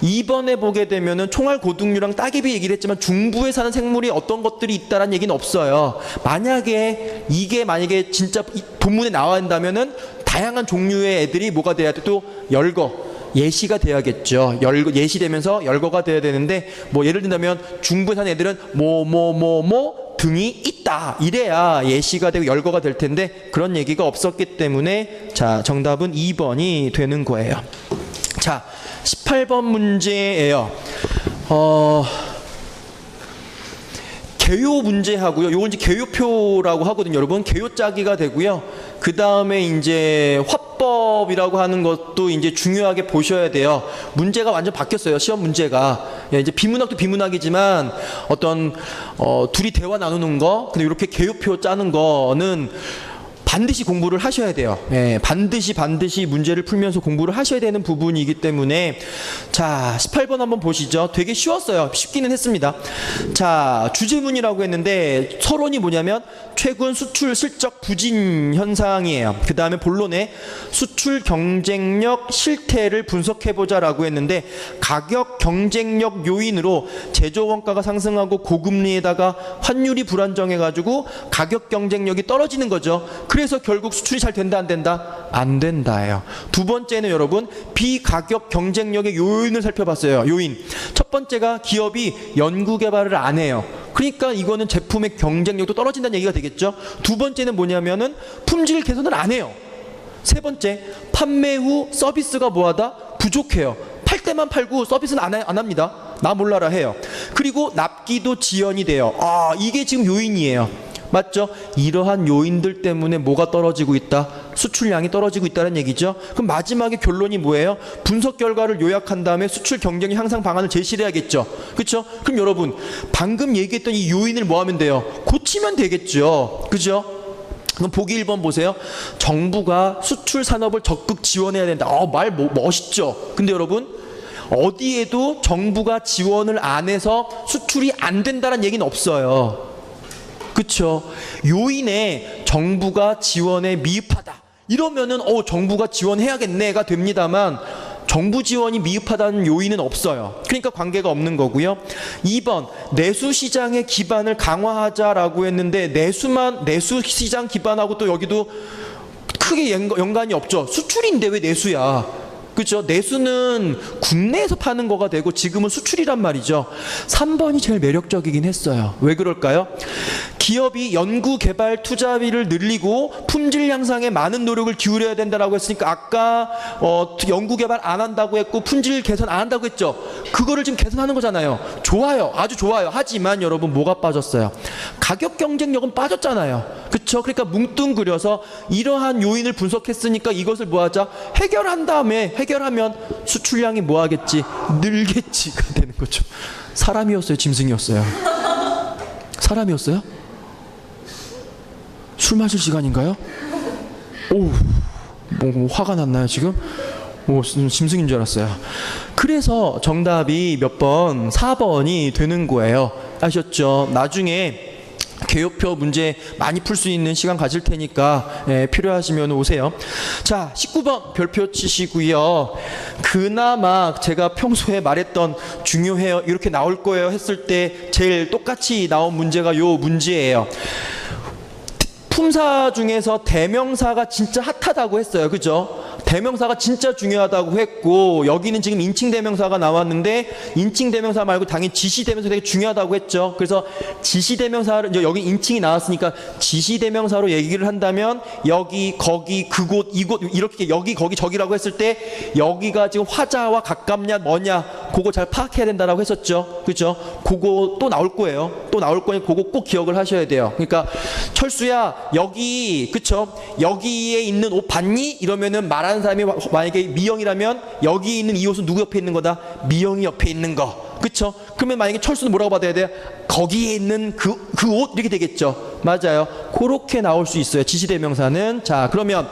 2번에 보게 되면은 총알 고둥류랑 따개비 얘기를 했지만 중부에 사는 생물이 어떤 것들이 있다라는 얘기는 없어요. 만약에 이게 만약에 진짜 본문에 나와 있다면은 다양한 종류의 애들이 뭐가 돼야 돼? 또 열거 예시가 돼야겠죠. 예시되면서 열거가 돼야 되는데 뭐 예를 든다면 중부에 사는 애들은 뭐 등이 있다 이래야 예시가 되고 열거가 될 텐데 그런 얘기가 없었기 때문에 자, 정답은 2번이 되는 거예요. 자, 18번 문제예요. 개요 문제하고요. 요건 이제 개요표라고 하거든요, 여러분. 개요 짜기가 되고요. 그 다음에 이제 화법이라고 하는 것도 이제 중요하게 보셔야 돼요. 문제가 완전 바뀌었어요, 시험 문제가. 예, 이제 비문학도 비문학이지만 어떤 둘이 대화 나누는 거, 근데 이렇게 개요표 짜는 거는 반드시 공부를 하셔야 돼요. 예, 반드시 문제를 풀면서 공부를 하셔야 되는 부분이기 때문에 자, 18번 한번 보시죠. 되게 쉬웠어요. 쉽기는 했습니다. 자, 주제문이라고 했는데 서론이 뭐냐면 최근 수출 실적 부진 현상이에요. 그 다음에 본론에 수출 경쟁력 실태를 분석해보자라고 했는데 가격 경쟁력 요인으로 제조 원가가 상승하고 고금리에다가 환율이 불안정해가지고 가격 경쟁력이 떨어지는 거죠. 그래서 결국 수출이 잘 된다 안 된다? 안 된다예요. 두 번째는 여러분 비가격 경쟁력의 요인을 살펴봤어요. 요인. 첫 번째가 기업이 연구개발을 안 해요. 그러니까 이거는 제품의 경쟁력도 떨어진다는 얘기가 되겠죠. 두 번째는 뭐냐면은 품질 개선을 안 해요. 세 번째, 판매 후 서비스가 뭐하다? 부족해요. 팔 때만 팔고 서비스는 안 합니다. 나 몰라라 해요. 그리고 납기도 지연이 돼요. 아, 이게 지금 요인이에요. 맞죠? 이러한 요인들 때문에 뭐가 떨어지고 있다? 수출량이 떨어지고 있다는 얘기죠. 그럼 마지막에 결론이 뭐예요? 분석 결과를 요약한 다음에 수출 경쟁력 향상 방안을 제시를 해야겠죠. 그렇죠? 그럼 여러분 방금 얘기했던 이 요인을 뭐 하면 돼요? 고치면 되겠죠. 그죠? 그럼 보기 1번 보세요. 정부가 수출 산업을 적극 지원해야 된다. 말 멋있죠. 근데 여러분 어디에도 정부가 지원을 안 해서 수출이 안 된다는 얘기는 없어요. 그쵸? 요인에 정부가 지원에 미흡하다 이러면은 정부가 지원해야겠네가 됩니다만 정부 지원이 미흡하다는 요인은 없어요. 그러니까 관계가 없는 거고요. 2번 내수 시장의 기반을 강화하자라고 했는데 내수 시장 기반하고 또 여기도 크게 연관이 없죠. 수출인데 왜 내수야? 그렇죠? 내수는 국내에서 파는 거가 되고 지금은 수출이란 말이죠. 3번이 제일 매력적이긴 했어요. 왜 그럴까요? 기업이 연구개발 투자비를 늘리고 품질 향상에 많은 노력을 기울여야 된다라고 했으니까 아까 연구개발 안 한다고 했고 품질 개선 안 한다고 했죠. 그거를 지금 개선하는 거잖아요. 좋아요. 아주 좋아요. 하지만 여러분 뭐가 빠졌어요? 가격 경쟁력은 빠졌잖아요. 그렇죠? 그러니까 뭉뚱그려서 이러한 요인을 분석했으니까 이것을 뭐하자? 해결한 다음에 해결하면 수출량이 뭐하겠지? 늘겠지가 되는 거죠. 사람이었어요? 짐승이었어요? 사람이었어요? 술 마실 시간인가요? 뭐 화가 났나요 지금? 짐승인 줄 알았어요. 그래서 정답이 몇 번? 4번이 되는 거예요. 아셨죠? 나중에 개요표 문제 많이 풀 수 있는 시간 가질 테니까 필요하시면 오세요. 자, 19번 별표 치시고요. 그나마 제가 평소에 말했던 중요해요, 이렇게 나올 거예요 했을 때 제일 똑같이 나온 문제가 요 문제예요. 품사 중에서 대명사가 진짜 핫하다고 했어요. 그죠? 대명사가 진짜 중요하다고 했고, 여기는 지금 인칭 대명사가 나왔는데 인칭 대명사 말고 당연히 지시 대명사 되게 중요하다고 했죠. 그래서 지시 대명사를 이제 여기 인칭이 나왔으니까 지시 대명사로 얘기를 한다면 여기, 거기, 그곳, 이곳 이렇게 여기, 거기, 저기라고 했을 때 여기가 지금 화자와 가깝냐 뭐냐 그거 잘 파악해야 된다라고 했었죠. 그렇죠? 그거 또 나올 거예요. 또 나올 거니까 그거 꼭 기억을 하셔야 돼요. 그러니까 철수야 여기 그쵸? 여기에 있는 옷 봤니? 이러면은 말하는 사람이 만약에 미영이라면 여기 있는 이 옷은 누구 옆에 있는 거다? 미영이 옆에 있는 거. 그쵸? 그러면 만약에 철수는 뭐라고 받아야 돼요? 거기에 있는 그 옷 이렇게 되겠죠. 맞아요. 그렇게 나올 수 있어요. 지시대명사는. 자, 그러면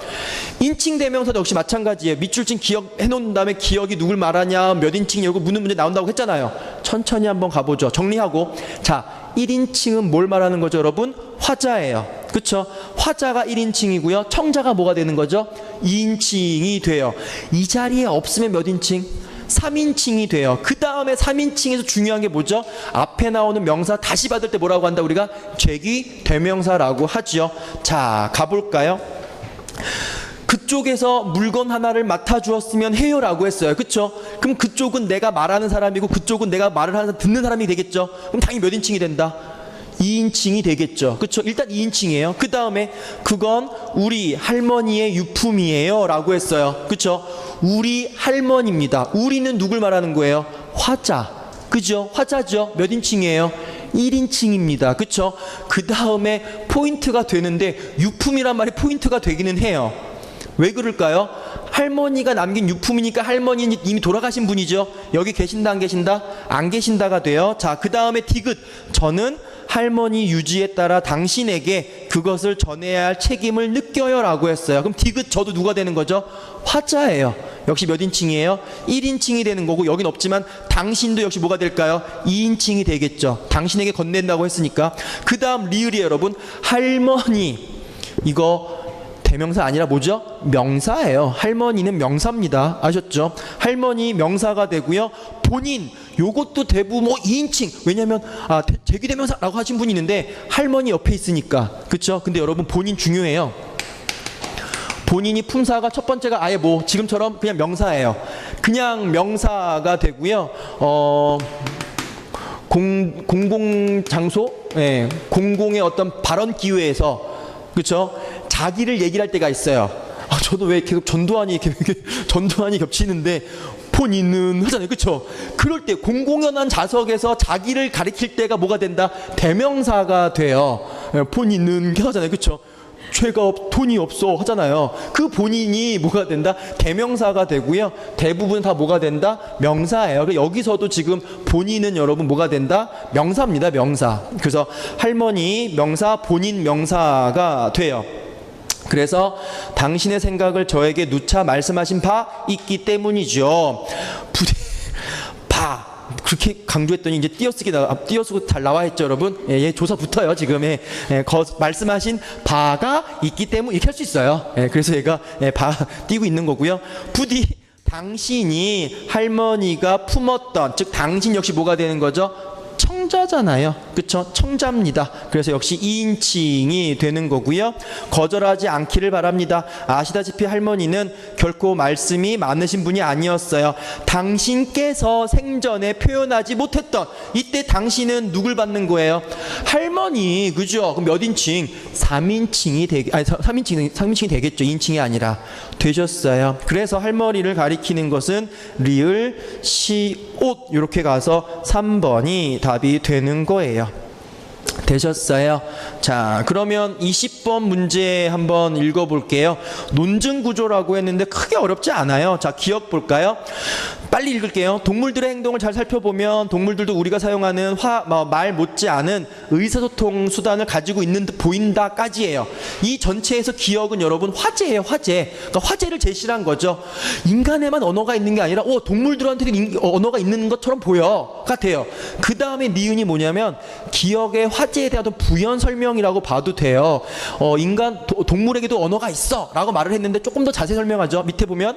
인칭대명사도 역시 마찬가지예요. 밑줄친 기억해 놓은 다음에 기억이 누굴 말하냐, 몇 인칭이 여기 묻는 문제 나온다고 했잖아요. 천천히 한번 가보죠. 정리하고. 자, 1인칭은 뭘 말하는 거죠, 여러분? 화자예요. 그쵸? 화자가 1인칭이고요. 청자가 뭐가 되는 거죠? 2인칭이 돼요. 이 자리에 없으면 몇 인칭? 3인칭이 돼요. 그 다음에 3인칭에서 중요한 게 뭐죠? 앞에 나오는 명사 다시 받을 때 뭐라고 한다? 우리가 죄기 대명사라고 하죠. 자, 가볼까요? 그쪽에서 물건 하나를 맡아주었으면 해요라고 했어요. 그쵸? 그럼 그쪽은 내가 말하는 사람이고 그쪽은 내가 말을 하는 사람, 듣는 사람이 되겠죠? 그럼 당연히 몇 인칭이 된다? 2인칭이 되겠죠. 그쵸? 일단 2인칭이에요. 그 다음에 그건 우리 할머니의 유품이에요 라고 했어요. 그쵸? 우리 할머니입니다. 우리는 누굴 말하는 거예요? 화자. 그죠? 화자죠. 몇 인칭이에요? 1인칭입니다. 그쵸? 그 다음에 포인트가 되는데 유품이란 말이 포인트가 되기는 해요. 왜 그럴까요? 할머니가 남긴 유품이니까 할머니는 이미 돌아가신 분이죠. 여기 계신다 안 계신다? 안 계신다가 돼요. 자, 그 다음에 디귿. 저는 할머니 유지에 따라 당신에게 그것을 전해야 할 책임을 느껴요 라고 했어요. 그럼 디귿 저도 누가 되는 거죠? 화자예요. 역시 몇 인칭이에요? 1인칭이 되는 거고 여긴 없지만 당신도 역시 뭐가 될까요? 2인칭이 되겠죠. 당신에게 건넨다고 했으니까. 그 다음 리을이에요 여러분. 할머니 이거 대명사 아니라 뭐죠? 명사예요. 할머니는 명사입니다. 아셨죠? 할머니 명사가 되고요. 본인 요것도 대부분 뭐 2인칭. 왜냐면 제기대명사라고 하신 분이 있는데 할머니 옆에 있으니까. 그렇죠? 근데 여러분 본인 중요해요. 본인이 품사가 첫 번째가 아예 뭐 지금처럼 그냥 명사예요. 그냥 명사가 되고요. 공공장소, 예, 공공의 어떤 발언 기회에서 그렇죠? 자기를 얘기를 할 때가 있어요. 저도 왜 계속 전두환이 겹치는데 본인은 하잖아요. 그렇죠? 그럴 때 공공연한 좌석에서 자기를 가리킬 때가 뭐가 된다? 대명사가 돼요. 본인은 하잖아요. 그렇죠? 죄가 돈이 없어 하잖아요. 그 본인이 뭐가 된다? 대명사가 되고요. 대부분 다 뭐가 된다? 명사예요. 여기서도 지금 본인은 여러분 뭐가 된다? 명사입니다. 명사. 그래서 할머니 명사, 본인 명사가 돼요. 그래서 당신의 생각을 저에게 누차 말씀하신 바 있기 때문이죠. 바 그렇게 강조했더니 이제 띄어쓰고 잘 나와 있죠, 여러분. 예, 조사 붙어요 지금. 말씀하신 바가 있기 때문에 이렇게 할 수 있어요. 그래서 얘가 바 띄고 있는 거고요. 부디 당신이 할머니가 품었던, 즉 당신 역시 뭐가 되는 거죠? 청자잖아요. 그쵸? 청자입니다. 그래서 역시 2인칭이 되는 거고요. 거절하지 않기를 바랍니다. 아시다시피 할머니는 결코 말씀이 많으신 분이 아니었어요. 당신께서 생전에 표현하지 못했던, 이때 당신은 누굴 받는 거예요? 할머니. 그죠? 그럼 몇 인칭? 3인칭이 되겠죠. 2인칭이 아니라. 되셨어요. 그래서 할머니를 가리키는 것은 리을, 시, 옷 이렇게 가서 3번이 답이 되는 거예요. 되셨어요? 자, 그러면 20번 문제 한번 읽어볼게요. 논증 구조라고 했는데 크게 어렵지 않아요. 자, 기억 볼까요? 빨리 읽을게요. 동물들의 행동을 잘 살펴보면 동물들도 우리가 사용하는 말 못지않은 의사소통 수단을 가지고 있는 듯 보인다까지예요. 이 전체에서 기억은 여러분 화제예요. 화제. 그러니까 화제를 제시한 거죠. 인간에만 언어가 있는 게 아니라 동물들한테도 언어가 있는 것처럼 보여. 같아요. 그 다음에 니은이 뭐냐면 기억의 화제에 대한 부연 설명이라고 봐도 돼요. 동물에게도 언어가 있어 라고 말을 했는데 조금 더 자세히 설명하죠. 밑에 보면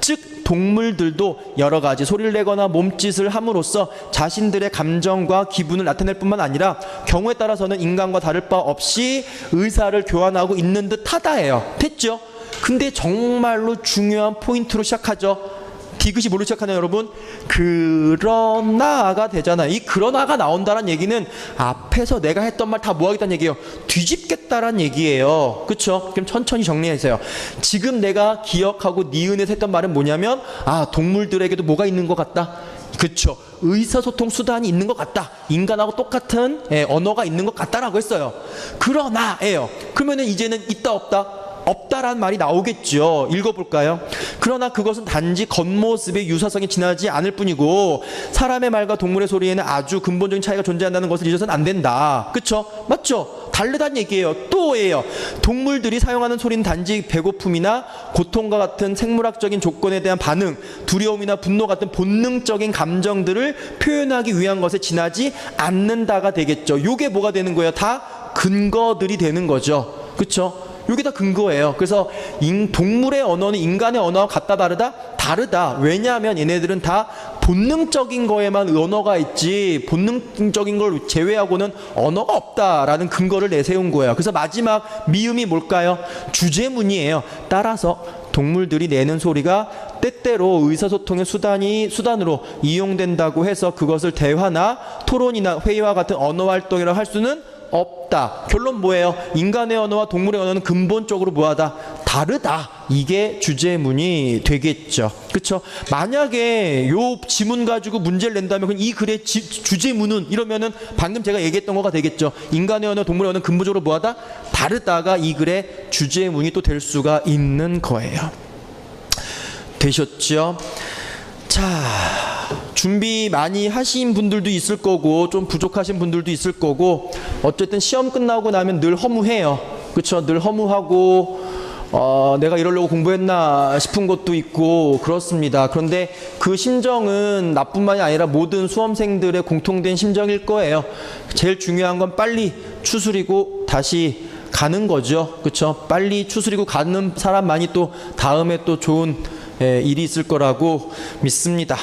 즉 동물들도 여러 가지 소리를 내거나 몸짓을 함으로써 자신들의 감정과 기분을 나타낼 뿐만 아니라 경우에 따라서는 인간과 다를 바 없이 의사를 교환하고 있는 듯 하다예요. 됐죠? 근데 정말로 중요한 포인트로 시작하죠. 디귿이 뭘로 시작하나요, 여러분? 그러나가 되잖아요. 이 그러나가 나온다는 얘기는 앞에서 내가 했던 말 다 뭐하겠다는 얘기예요? 뒤집겠다라는 얘기예요. 그렇죠? 그럼 천천히 정리해주세요. 지금 내가 기억하고 니은에서 했던 말은 뭐냐면, 아, 동물들에게도 뭐가 있는 것 같다? 그렇죠. 의사소통 수단이 있는 것 같다. 인간하고 똑같은 언어가 있는 것 같다라고 했어요. 그러나예요. 그러면은 이제는 있다 없다? 없다라는 말이 나오겠죠. 읽어볼까요? 그러나 그것은 단지 겉모습의 유사성이 지나지 않을 뿐이고 사람의 말과 동물의 소리에는 아주 근본적인 차이가 존재한다는 것을 잊어서는 안 된다. 그쵸? 맞죠? 다르다는 얘기예요. 또예요. 동물들이 사용하는 소리는 단지 배고픔이나 고통과 같은 생물학적인 조건에 대한 반응, 두려움이나 분노 같은 본능적인 감정들을 표현하기 위한 것에 지나지 않는다가 되겠죠. 요게 뭐가 되는 거예요? 다 근거들이 되는 거죠. 그쵸? 이게 다 근거예요. 그래서 동물의 언어는 인간의 언어와 같다 다르다? 다르다. 왜냐하면 얘네들은 다 본능적인 거에만 언어가 있지 본능적인 걸 제외하고는 언어가 없다라는 근거를 내세운 거예요. 그래서 마지막 미음이 뭘까요? 주제문이에요. 따라서 동물들이 내는 소리가 때때로 의사소통의 수단으로 이용된다고 해서 그것을 대화나 토론이나 회의와 같은 언어 활동이라고 할 수는 없다. 결론 뭐예요? 인간의 언어와 동물의 언어는 근본적으로 뭐하다? 다르다. 이게 주제문이 되겠죠. 그렇죠? 만약에 요 지문 가지고 문제를 낸다면 그럼 이 글의 주제문은 이러면은 방금 제가 얘기했던 거가 되겠죠. 인간의 언어, 동물의 언어는 근본적으로 뭐하다? 다르다가 이 글의 주제문이 또 될 수가 있는 거예요. 되셨죠? 자, 준비 많이 하신 분들도 있을 거고 좀 부족하신 분들도 있을 거고 어쨌든 시험 끝나고 나면 늘 허무해요. 그렇죠? 늘 허무하고 내가 이러려고 공부했나 싶은 것도 있고 그렇습니다. 그런데 그 심정은 나뿐만이 아니라 모든 수험생들의 공통된 심정일 거예요. 제일 중요한 건 빨리 추스리고 다시 가는 거죠. 그렇죠? 빨리 추스리고 가는 사람만이 또 다음에 또 좋은 일이 있을 거라고 믿습니다.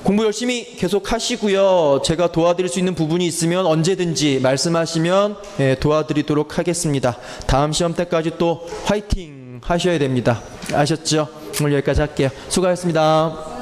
공부 열심히 계속 하시고요. 제가 도와드릴 수 있는 부분이 있으면 언제든지 말씀하시면 도와드리도록 하겠습니다. 다음 시험 때까지 또 화이팅 하셔야 됩니다. 아셨죠? 오늘 여기까지 할게요. 수고하셨습니다.